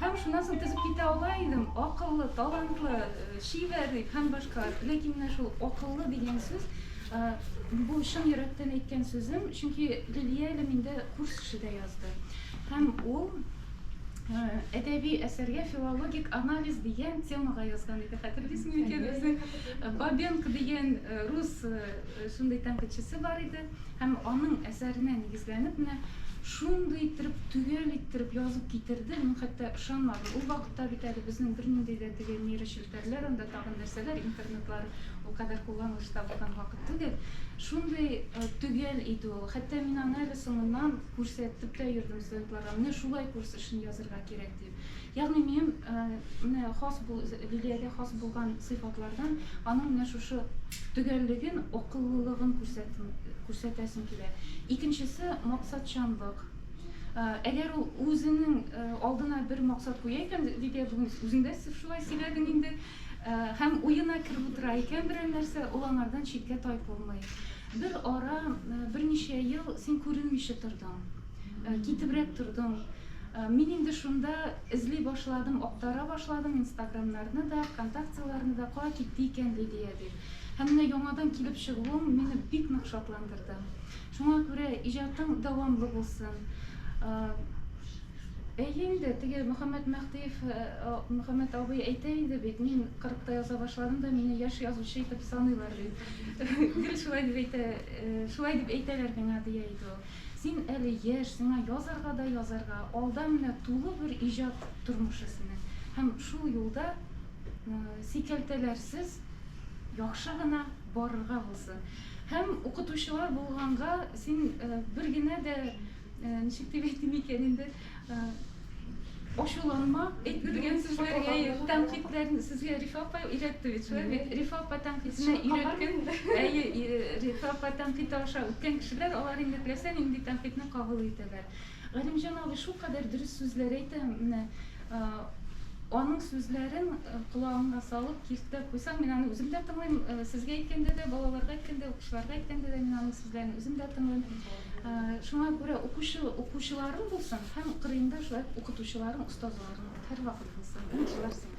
Һәм шуннан соң тезеп китә ала идем. Акыллы, талантлы, шигырь һәм башка. Ләкин менә шул акыллы дигән сүз бу чын йөрәктән әйткән сүзем, чөнки Лилия әле миндә курс эшедә язды. Һәм ул әдәби әсәргә филологик анализ дигән темага язган иде. Хәтерлисезме икән безнең Бабенко дигән рус шундый тәнкыйтьчесе бар иде. Һәм аның әсәренә нигезләнеп менә шундый иттереп, түгел иттереп язып китерде, мин хәтта ышанмадым. Ул вакытта бит әле безнең бернинди дә теге нейрошелтәрләр, анда тагын нәрсәләр, интернетлар ул кадәр кулланылышта булган вакыт түгел. Шундый түгел иде ул. Хәтта мин аны әле соңыннан күрсәтеп тә йөрдем студентларга. Менә шулай курс эшен язырга кирәк дип. Ягъни мин менә хас Лилиягә хас булган сыйфатлардан аның менә шушы түгеллеген, акыллылыгын күрсәтәсем килә. Икенчесе максатчанлык. Әгәр ул үзенең алдына бер максат куя икән, Лилия бүген үзеңдә шулай сөйләдең инде, һәм уена кереп утыра икән бер нәрсә, ул аңардан читкә тайып булмый. Бер ара, берничә ел син күренмичә тордың, китебрәк тордың. Мин инде шунда эзли башладым, актара башладым Инстаграмнарны да, ВКонтактеларны да, кая китте икән Лилия дип. Һәм менә яңадан килеп чыгуым мине бик нык шатландырды. Шуңа күрә иҗатың дәвамлы булсын. Инде теге Мөхәммәд Мәхтиев, Мөхәммәд абый әйтә иде бит, мин 40та яза башладым да мине яшь язучы итеп саныйлар дип. Гел шулай дип әйтәләр миңа дия иде ул. Син әле яшь, сиңа язарга да язарга, алда менә тулы бер иҗат тормышы синең. Һәм шул юлда сикәлтәләрсез яхшы гына барырга булсын. Һәм укытучылар булганга син бер генә дә ничек дип әйтим икән инде, ачуланма, әйтелгән сүзләргә тәнкыйтьләрне сезгә Рифат апа өйрәтте бит, шулай бит? Рифат апа тәнкыйтьне өйрәткән. Рифат апа тәнкыйть аша үткән кешеләр, алар инде теләсә нинди тәнкыйтьне кабул итәләр. Галимҗан абый шул кадәр дөрес сүзләр әйтә, менә аның сүзләрен колагыңа салып, киртеп куйсаң, мин аны үзем дә тыңлыйм, сезгә әйткәндә дә, балаларга әйткәндә, укучыларга әйткәндә дә мин аның сүзләрен үзем дә тыңлыйм. Шуңа күрә укучыларың булсын, һәм кырыенда шулай укытучыларың, устазларың һәрвакыт булсын. Укучылар сезгә.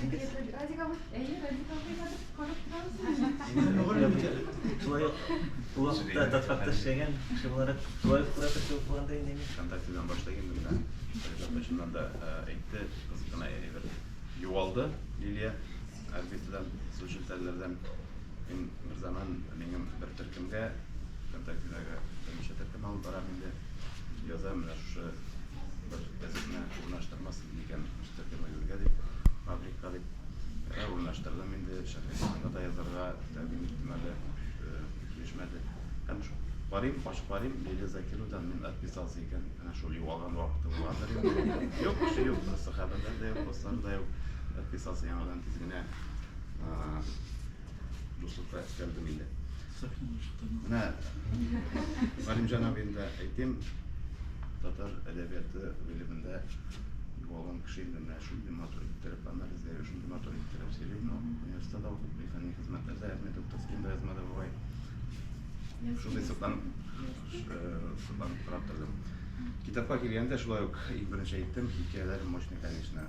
Радикал. Радикал кыймадып көрүп турабыз. Шулай bu vaqtda tadqiqotda ishlagan kishi olarak shulay kuratorchi bo'lib qolganda endi kontaktdan boshlagan bilan başından da ekti kızgına bir yuvaldı Liliya Elbet'ten sosyal tellerden bir zaman benim bir Türk'ümge kontaktlarga demişe Türk'üm alıp beraber yazam şu bir tezine ulaştırması diken Türk'üme yürüdük fabrikada ulaştırdım indi şarkısında da yazarga tabii ihtimalle geçmedi hem şu Varayım, baş varayım, Leyla Zakiro'dan min atpisası iken şu yuvalgan vakti vardır. Yok, şey yok, sahabeler de yok, dostlar da yok. Atpisası yanıdan tizgine Rusuk'a geldim indi. Ne? Varim Canabi'nde eğitim Tatar edebiyatı bölümünde yuvalgan kişiydim. Şunu maturit terap analizi, şunu maturit terap seriyim. Üniversitede okudum, efendim hizmetlerde yapmadım, taskim yazmadı bu ay. Şunday sıklan bıraktırdım. Kitapka girgende şulay yok. İlk birinci ettim. Hikayeler moşni, конечно,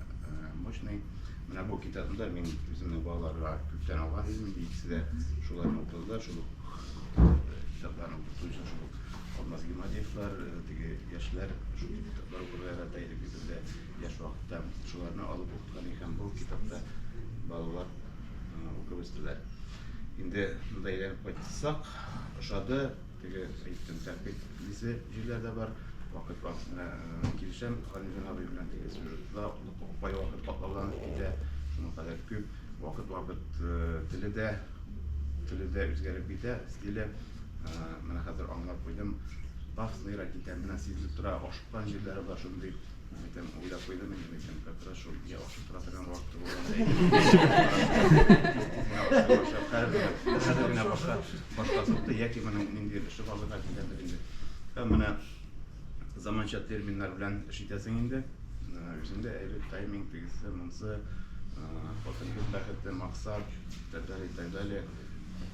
moşni. Bana bu kitabımda men üzümle bağlarla kökten algan idim. İkisi de şuların okudular. Şulu kitaplarını okuduğu için şulu olmaz gibi madefler, yaşlar, şu kitapları okuduğu taylı bizimde yaş vakitte şularını alıp okuduğun iken bu kitapta bağlılar okuyustular. Şimdi burada ilerip açsak, aşağıda eğitim terpik lise yerlerde var. Vakit vaktine girişem, Halimcan abi bilen sürücüde bayağı vakit patladan işte şunun kadar köp vakit tili de üzgerip bir de stili bana hazır anlap koydum. Bazı rakitlerden sizlik tura aşıktan yerlere var şunu deyip Metem uylap koydum, metem kakıra şu ya aşık turatıran vakti olan değil. Her birine başka sıktı, ya ki benim indiği dışı varlık hakikaten ben bana zamança terminler bilen işitesin indi. Üzerinde evet timing bilgisi, mımsı, fotoğrafı bakıttı, maksat, detaylı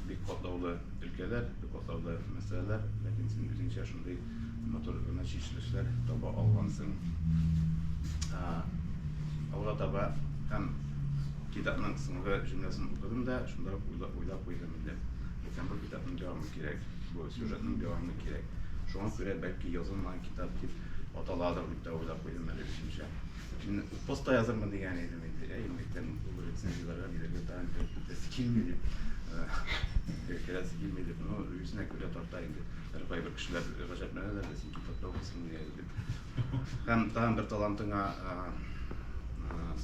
bir kodlavlı ülkeler, bir kodlavlı meseleler. Lakin sizin birinci yaşında motorlarına şişleşler, tabi alvansın. Avla tabi hem kitabın sınıfı cümlesini okudum da şunları uylap koydum indi. Lakin bu kitabın devamı gerek, bu süjetin devamı gerek. Şu an göre belki yazılmayan kitap gibi atalarda uylap koydum ben de düşünce. Şimdi posta yazır mı diye yani dedim. Elimlikten bu resimcilerle bir de daha önce sikilmedi. Biraz sikilmedi. Bunu yüzüne göre tartaydı. Tarafay bir kişiler gacap neler desin kitapta okusun diye dedim. Hem daha bir talantına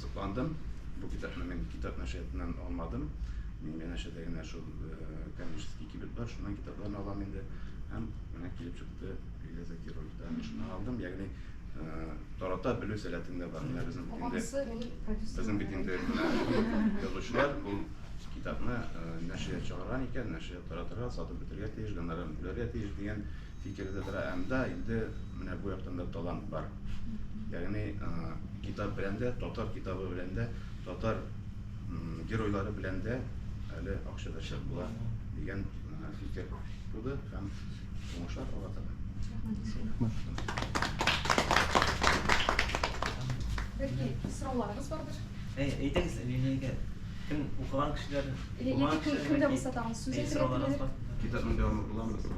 sıklandım. Bu kitapını ben kitap neşriyatından almadım. Ben neşriyatlarına şu Kanişski kibrit var. Şundan kitaplarını alamayınca hem bana gelip çıktı. Leyla Zakiro'dan şunu aldım. Yani Tarafta bölü selatinde var. Bizim bitinde yazışlar bu kitabını neşriyat çağıran iken neşriyat taratıra satıp bitirge teyiş, gönderem büleriye teyiş diyen fikirde tıra emda ilde bu yaptığında talant var. Yani kitap bilende, Tatar kitabı bilende, Tatar geroyları bilende öyle akşadaşlar bula diyen fikir kurdu. Hem sonuçlar olarak. Belki sıralarınız vardır. Eğitiniz, kim okuyan kişiler, Kimde bu satağınız söz sıralarınız var. Kitabın devamı bulamazsın.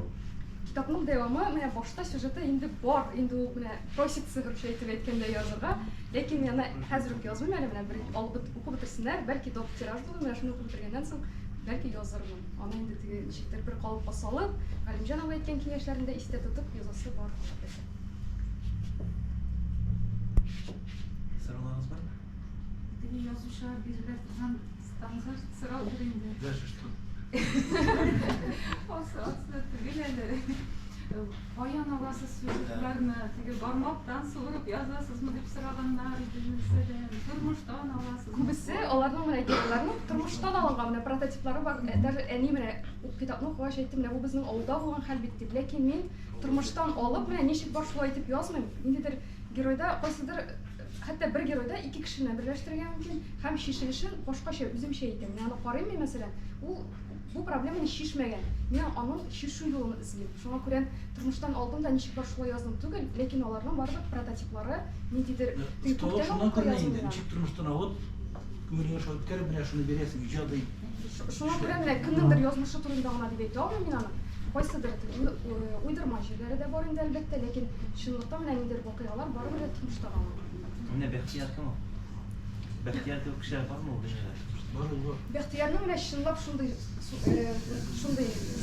Kitapның devamı, mene başta sюжеті енді бар, енді ол мene просит сығырып айтып еткенде yazıға. Lekin mene hazır yazmıyorum, mene bir alıp оқып бітірсінler, belki top tiraj olur, mene şunu оқып бітіргенден соң belki yazarмын. Аны енді теге ничектер bir қалыпқа салып, Галимжан абай айтқан кеңештерінде есте тұтып yazасы бар. Sıralarınız var mı? Теге жазуша бирилер турган станцияр суроо беринде. Дальше что? Aslında tügüleri. Bayan alası sürücülerine tügü barmaktan soğurup yazasız mı deyip sıraganlar idinizde de durmuştan alasız. Көбісі олардың мына геройларының тұрмыштан алынған мына прототиптары бар. Даже әне мына китапны оқыгач айттым, мына бу безнең авылда булган хәл бит дип. Ләкин мин тұрмыштан алып, мына ничек бар шулай итеп язмыйм. Ниндидер геройда кайсыдыр хәтта бер геройда ике кешене берләштергән мөмкин һәм шишелешен башкача үземчә итәм. Аны карыйм мин мәсәлән, ул bu problemini şişmegen. Мен аның шишу юлын эзлим. Шуңа күрә тормыштан алдым да ничек бар шулай яздым түгел, ләкин аларның барлык прототиплары ниндидер Шунdan көрнейді, ничек тұрмыштан алып, Күңеліңе шалып керіп, міне шуны бересің, ижади. Шуңа күрә менә кемнеңдер язмышы турында гына дип әйтә алмыйм мин аны. Кайсыдыр уйдырма җирләре дә бар инде әлбәттә, ләкин чынлыкта менә ниндидер вакыйгалар барыбер дә тормышта калган. Менә Бәхтияр кем ул? Бәхтияр кебек кешеләр бармы ул дөньяда? Бар. Бәхтиярның менә чынлап шундый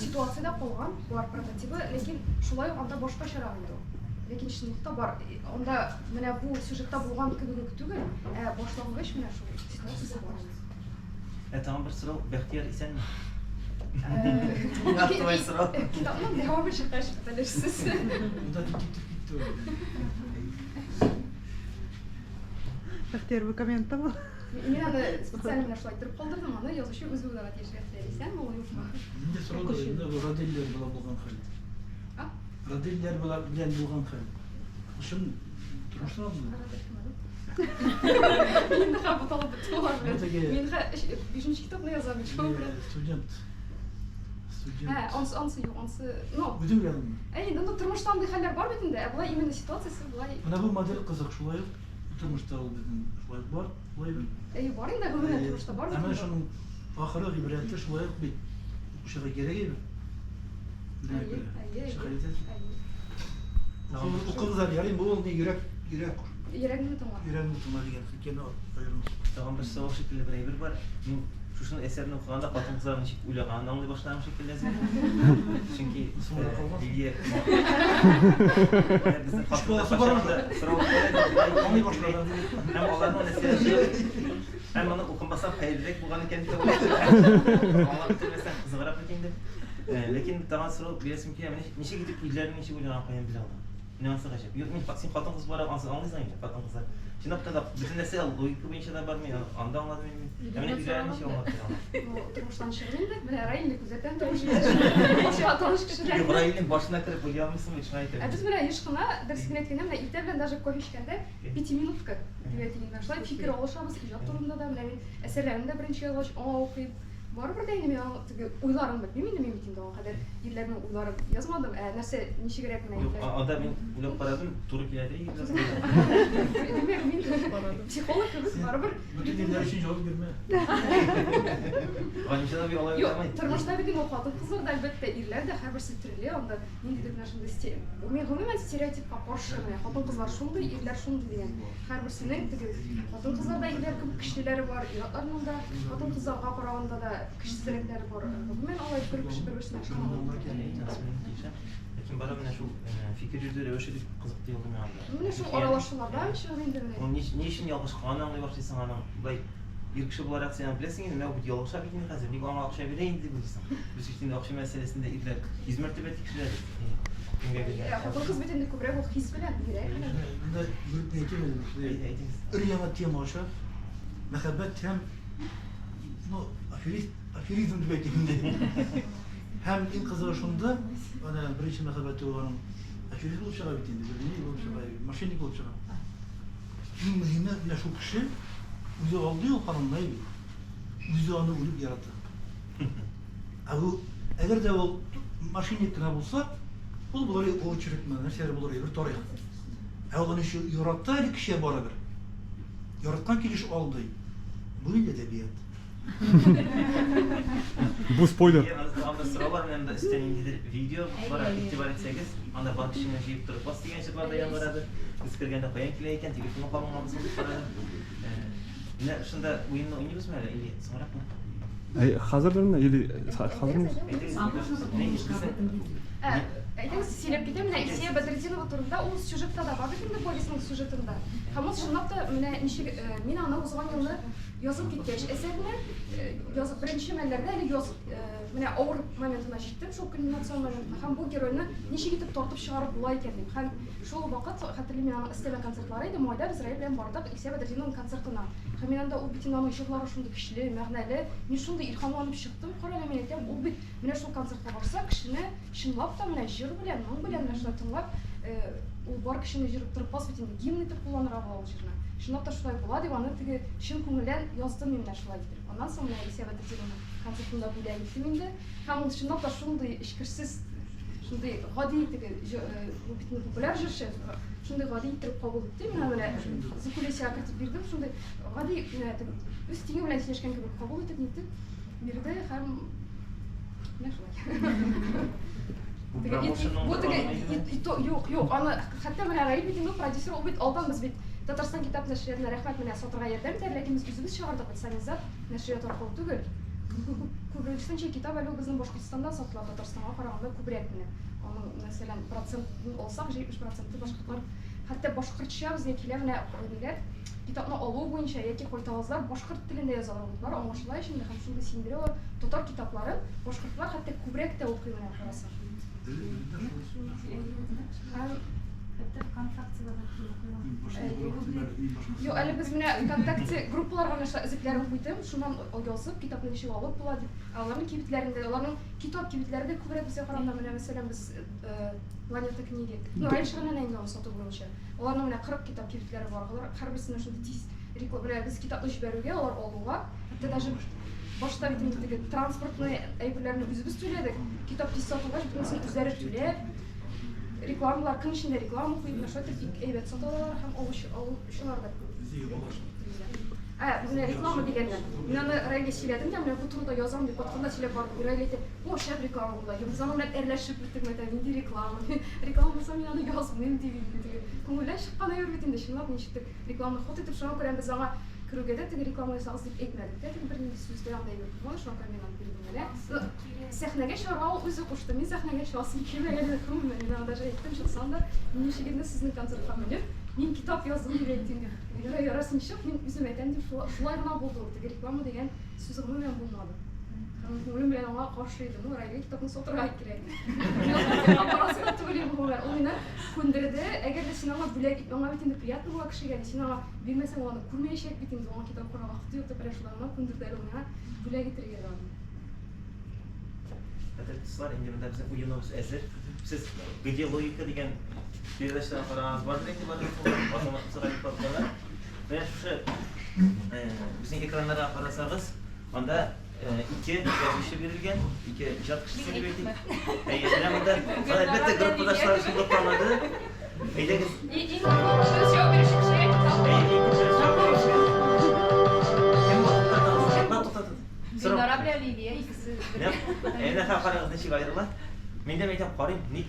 ситуациядә калган, бар прототипы, ләкин шулай ук анда башкачарак инде ул. Ләкин чынлыкта бар. Анда менә бу сюжетта булган кебек үк түгел, башлангыч менә шул ситуация бар. Тагын бер сорау, Бәхтияр исәнме? Китапның дәвамы чыккач белерсез. Бunda китте. Бәхтияр, вы комментта был? Мин аны специально менә шулай торып калдырдым, аны язучы үзе уйлап яшәгән исән, ул юкмы? Инде сорау да инде Радиллер була булган хәл. Радиллер була белән булган хәл. Шун тормышта булды. Мин дә бу талап итәләр. Мин 5нче китапны язам, шул белән. Студент. Ансы юк, ансы, ну, Үзем белән. инде тормышта андый хәлләр бар бит инде, булай именно ситуациясе булай. Менә бу модель кызык шулай ук. Тормышта ул безнең шулай бар. Шулай бит. Бар инде, гомумән тормышта бар. Әмма шуның ахыры гыйбрәте шулай ук бит. Ушыга кирәк иде. У кызлар ярый бу ул ни йөрәк Йөрәгемне тыңлап. йөрәгне тума дигән фикерне аерым. Тагын бер сорау шикелле бер әйбер бар. Мин шушын әсәрне укыганда хатын-кызлар ничек уйлаганын аңлый башлаган шикелле әзер. Чөнки Лилия безнең хатында сорау аңлый башлаган. Һәм аларның әсәре һәм моны укымаса хәерлерәк булган икән дип уйлыйм. Аңлап бетермәсәң кызыграк бит инде. Ләкин тагын сорау бирәсем килә, ничек итеп ирләрне ничек уйлаган каян билә алдың? Нюансы гаҗәп. Юк, мин хатын-кыз барып аңлыйсың инде, хатын-кызлар. Чынлап та бөтен нәрсә логика буенча да бармый, анда аңладым мин. Менә ирләрне ничек аңлап тора? Тормыштан чыгып инде, менә районлы күзәтән тормыш. Таныш кешеләр. Районның башына кирип уйлый алмыйсың бит, шулай әйтәм. Без менә еш кына дәрескә әйткәндә, менә иртә белән даже кофе эчкәндә 5 минутка дип әйтелгән. Шулай фикер алышабыз, иҗат турында да, менә мин әсәрләрне дә беренче язгач укыйм. Барыбер дә инде мин теге уйларым белмим инде мин бит инде аңа кадәр ирләрнең уйларын язмадым. Нәрсә ничегрәк менә Юк, анда мин уйлап карадым, туры киләдер инде. Демәк, мин психолог кебек барыбер. Бүтән ирләр өчен җавап бирмә. Ганчада бир алай Юк, уйламый. тормышта бит инде хатын-кызлар да әлбәттә ирләр дә һәрберсе төрле, анда ниндидер менә шундый мин гомумән стереотипка каршы менә хатын-кызлар шундый, ирләр шундый дигән. Һәрберсенең теге хатын-кызлар да ирләр кебек көчлеләре бар, ир-атларның да хатын-кызларга караганда да көчсезрәкләре бар. Гомумән алай бер-берсенә ышанмыйлар. Ләкин бара менә шул фикер йөртү рәвеше бик кызык тоелды миңа анда. Менә шул аралашулардан чыгып инде менә. Ул ни өчен ялгыш кылганын аңлый башлыйсың аның. Булай ир кеше буларак сен беләсең инде, менә бу ялгыша бит инде хәзер. Ник аңа акча бирә инде дип уйлыйсың. Без өчен акча мәсьәләсендә ирләр измәртәбә кешеләр. Кемгә бирә? Хатын-кыз бит инде күбрәк ул хис белән бирә. Бunda grup ne etmedi? Әйтегез. Өр-яңа тема аша. Мәхәббәт һәм ну аферизм дип әйтим инде. Һәм иң кызыгы шунда, ана беренче мәхәббәте булган аферист булып чыга бит инде, ни булып чыга, мошенник булып чыга. Иң мөһиме менә шул кеше үзе алды ул ханымны бит. Үзе аны үлеп ярата. Әгәр дә ул мошенник кына булса, ул булыр очерк менә нәрсәләр булыр бер тарих. Ул аны шу ярата әле кеше барыбер. Яраткан килеш алды. Бу инде әдәбият. Bu spoiler. Анда сораулар менән дә өстән ниндидер видео бара, игътибар итсәгез, анда бар кешене җыеп торып бас дигән чыклар да яңгырады. Без кергәндә каян килә икән, телефонга калмагансыз дип карадым. Менә шунда уенны уйныйбызмы әле, или соңракмы? Хәзерме или хәзерме? Әйтегез, сөйләп китәм, менә Илсия Бәдретдинова турында ул сюжетта да бар бит инде повестьның сюжетында. Һәм ул чынлап та менә ничек мин аны узган елны язып киткәч әсәрне язып беренче мәлләрдә әле язып менә авыр моментына җиттем, шул кульминацион моментына. Һәм бу геройны ничек итеп тартып чыгарып була икән дип. Һәм шул вакыт хәтерлим мин аның истәле концертлары иде, майда без Раил белән бардык Илсия Бәдретдинованың концертына. Һәм мин анда ул бит аның җырлары шундый көчле, мәгънәле, мин шундый илһамланып чыктым. Карале мен әйтәм, ул бит менә шул концертка барса кешене чынлап та менә җыр белән, моң белән нәрсә тыңлап, ул бар кешене җырып торып бас бит инде гимн итеп кулланырга була ул җырны. Чынлап та шулай була дип аны теге чын күңелдән яздым мин менә шулай итеп. Аннан соң менә Илсия Бәдретдинованың концертында бүләк иттем инде. Һәм ул чынлап та шундый эчкерсез ушундай гадий тиги бүтүн популяр жырчы ушундай гадий итирип кабыл этти. Мен аны зукулесига киртип бирдим. Ушундай гадий өз тиги менен сийлешкен кебек кабыл этип нетип бирди һәм мына шулай. Yok, аны хәтта менә Раил бит продюсер, ул бит алдан без бит Татарстан китап нәшриятына рәхмәт менә сатырга ярдәм итәр, ләкин без үзебез чыгардык Сәнизат нәшрият аркылы түгел. Күбрәксенчә китап әле безнең Башкортстанда сатыла, Татарстанга караганда күбрәк менә. Аның мәсәлән процентын алсак 70% башкортлар хәтта башкортча безгә килә менә ниләр китапны алу буенча яки кайтагызлар башкорт телендә язалар булар, аңлашыла өчен һәм шундый синдерә татар китапларын башкортлар хәтта күбрәк тә укый менә караса. Yok, әле без менә ВКонтакте группаларга эзекләрен куйдым, шуннан язып, китапны ничек алып була дип. Аларның кибетләрендә, аларның китап кибетләрендә күбрәк безгә караганда менә мәсәлән без Планета книги. Ну, раньше гына инде сату буенча. Аларның менә 40 китап кибетләре бар. Алар һәрберсенә шундый тиз реклама без китапны җибәрүгә, алар алуга, хәтта даже башта бит инде транспортны әйберләрне үзебез түләдек. Китап тиз сатуга бөтенсен үзләре түләп reklamlar, kın içinde reklam okuyup, şöyle bir evet satıyorlar, hem oluşular da. Bu ne reklamı degenden. Ben onu Ray'le söyledim de, ben bu turda yazam diye, batkanda söyle var, Ray'le de, o şef reklamı burada. Biz zaman hep erleşip bittik mesela, indi reklamı. Reklamı olsam ben onu yazmayayım diye. Kumuyla şıkkana yürüdüm de, şimdi ne çıktık reklamı hot edip şuna göre biz ama kırıgıda tek reklamı esas deyip etmedik. Dedim bir sözde anda yürüdüm, onu şuna göre ben bildim öyle. Sahneye şarao özü koştu, ben sahneye şahsım kime geldi kumum ben anda ettim çıksam da, ben şekilde sizin konsert'a menip, ben kitap yazdım diye ettim. Yarasın işim, ben üzüm etendim, şulay gına buldu. Reklamı degen sözümü ben bulmadım. Kumum ben ona karşıydım, orayla kitabını soturga kireydim. Aparasını tübüleyim bu kadar. O beni kundurdu, eğer de sinema bülek, ona bitinde priятно была kişi geldi. Sinema bilmesem onu kurmayacak bitinde, ona kitap kura vakti yoktu, preşularına kundurdu el ona bülek getirgedi onu. Sizlar endi bize uyunumiz eser. Siz gece logika degan belashlarga qarag'angiz bor direkti bor so'rayaptilar. Ve şu bizim ekranlara qarasangiz, onda iki yazışı verilgan, iki ijod qilishni berdik. Eğlenemeden, albatta grupdaşlar shuni qiladi. Eğlenin. Honorable Olivia, Eğer kafanızda ne şey ayrılar? Ben de meydan qarayım. Ne?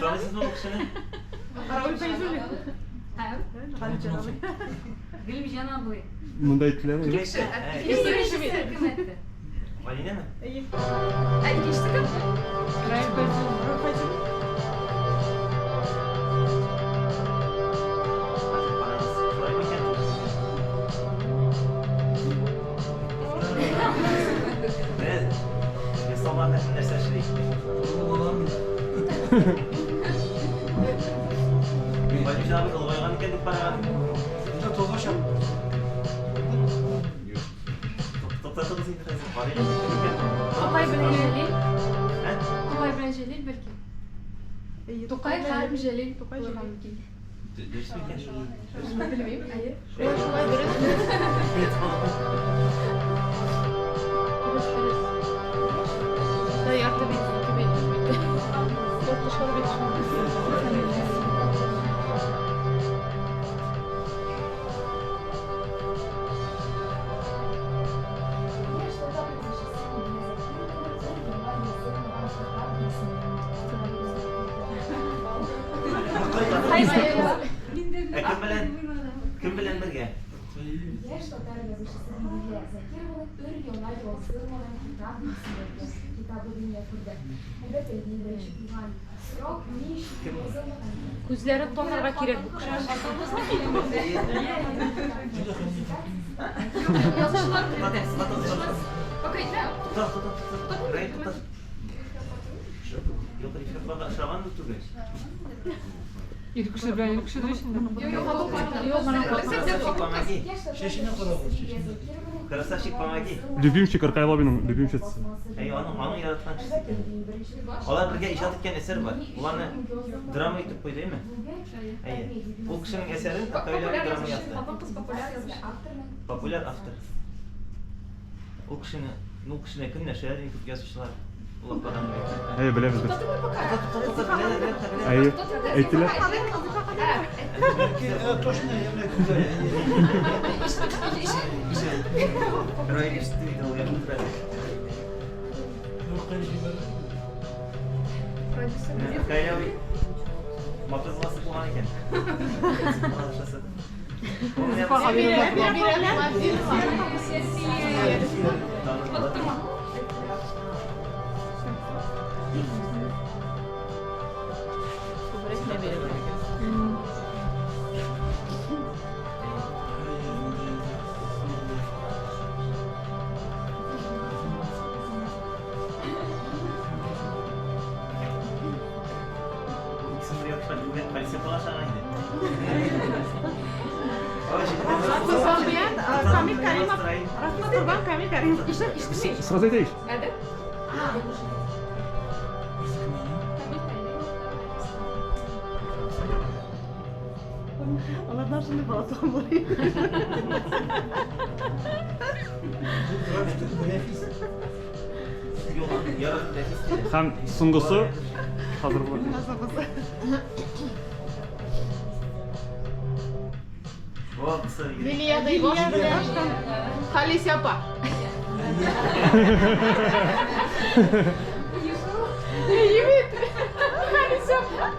Tanışsız mı bu kişinin? Bunda etkiler mi? Güneşte. Valide mi? Evet. Sabah derse şey. Valide abi kalmayalım kendi para. Burada tozlaşalım. Toplatırız interesi. Valide. Tokay bilen Celil. He? Tokay bilen Celil belki. Tokay Harim Celil. Tokay Celil. Değiştirken. Bilmeyeyim. Hayır. Kim bilen birge? Yaş Tatar yazıcısı Hülya Zakiroğlu ör yollar yazdırmadan kitabı dünya kurdu. Elbette ilgili çıkılan Rok niş yazılmadan Күзләре танырга кирәк бу кеше. Yazıcılar Okey, tutar. Rayı tutar. Yok, rişet bak aşağıdan mı tutuyor? Ири кеше белән ири кеше дә ишенде. Yok, yok, yok, Yaş Tatar Şeşine kuralım. Красавчик, помоги. Любимчик Аркайловин'in любимчisi. Onun yaratkan kişisi ekan. Ular birga ijod etgan eser bor. Ularni drama etib qo'y deymi? U kishining esarini Arkayloviy drama yozdi. Qiz populyar yazmış. Populyar avtor. U kishini kim nashr etib yozishlar. Ular qadam Hey bilemiz biz. Ayy. Aytdilar. Точно, я не знаю. Arkayloviy motor klasi bo'lgan ekan. Polisiya bulaşan indi. Kamil Karimov. Rahmat Qurban Kamil Karimov. Сразу aytayish. Hadi. Onlardan şimdi bağlı oluyor. Ham sungusi hozir bo'ladi. Lilia da Ivonka. Halis yapar. Evet. Halis yapar.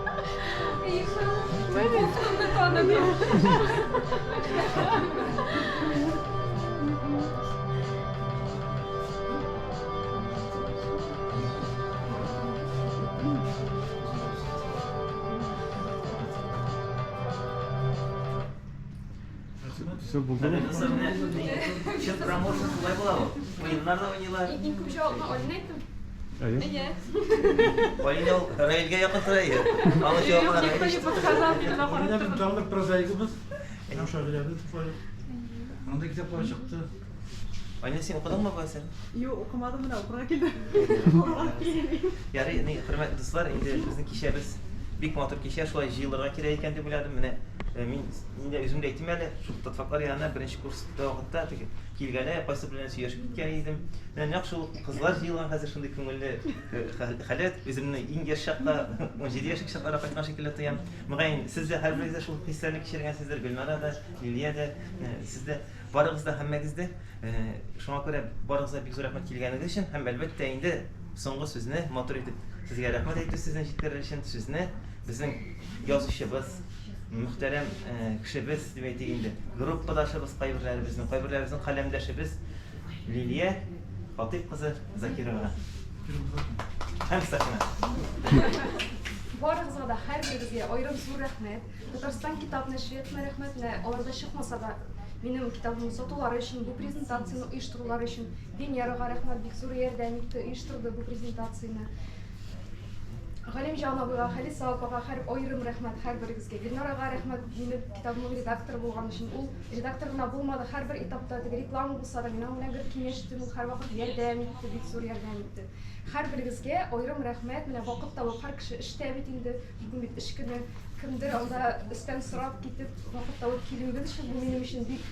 Все buldu mu? Şimdi promotion kolay bulalım. Oyunlarda oynuyorlar. İlk bir şey olma oynaydım. Ayy. İyi. Oyunda Rail'ga yakın turayı. Ama şey olmadan Orada bir tanrı prozaikimiz. Şöyle Anda kitaplar çıktı. Oyunda sen okudun mu bu eseri? Yok okumadım da okura geldim. Yarı hürmetli dostlar, endi bizning kishimiz bek motor kishilar shulay yillarga kerak ekan deb o'yladim. Mana men o'zimda aytdim hali shu tatbiqlar yana birinchi kursda vaqtda kelganda qaysi bilan suyashib ketgan edim. Naq shu qizlar yilgan hozir shunday ko'ngilli holat o'zimni eng yosh chaqda 17 yoshlik chaqlarda qaytgan shekilli ham mug'ayin sizda har biringizda shu hislarni kechirgansizlar Gulnorada, Liliyada, sizda boringizda hammangizda shunga ko'ra boringizga bek zo'r rahmat kelganinglar uchun ham albatta endi so'nggi so'zni motor etib sizga rahmat aytib sizdan yetkazilish uchun sizni bizning yozishimiz muhtaram kishimiz deb aytaylik endi gruppadoshimiz qaybirlarimizning qalamdoshimiz Liliya Xotib qizi Zakirova ham sahna Boringizga da har biringizga ayrim zo'r rahmat. Tatariston kitob nashriyatına rahmat. Ularda chiqmasa da benim kitabımı satulari için, bu prezentatsiyani uyushtirulari için Dinyaroga rahmat, bek zo'r yordam etdi, uyushtirdi bu prezentatsiyani. G'alimjonovaga, Xalisa opaga har ayrim rahmat har biringizga. Gulnoraga rahmat, meni kitabimning redaktori bo'lgani uchun. U redaktor bilan bo'lmadi, har bir etapda reklama bo'lsa da men bilan bir kengashdim, har vaqt yordam etdi, bek zo'r yordam etdi. Har biringizga ayrim rahmat. Mana vaqt topib har kishi ishda endi bugun ish kuni kimdir onda isdan so'rab ketib vaqt topib keluviniz uchun bu mening uchun bek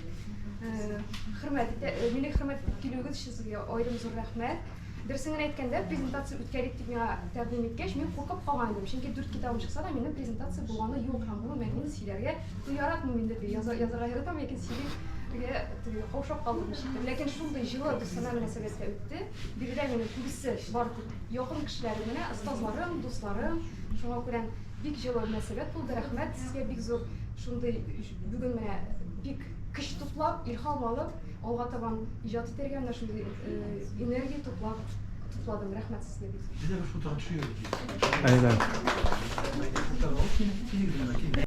meni hurmat etib sizga ayrim zo'r rahmat. Dersingni aytganda prezentatsiya o'tkazdik deb menga taqdim etgach, men qo'rqib qolgandim. Chunki 4 kitabim chiqsa da meni prezentatsiya bo'lgani yo'q ham bo'lmaydi. Men sizlarga qo'yaratman deb yozaverdim, lekin sizlarga qo'shib qoldim. Lekin shunday jilli do'stona munosabatda o'tdi. Birida meni kulisi bor, yaqin kishilarim bilan ustozlarim, do'stlarim, shunga ko'ra bek jilli munosabat bo'ldi. Rahmat sizga bek zo'r shunday bugun mana bek kuch to'plab, ilhom olib, olg'a tomon ijod ettirganlar shunday energiya to'pladim. Rahmat sizga bek zo'r. Bir de şu tartışıyor. Aynen. Tamam, kim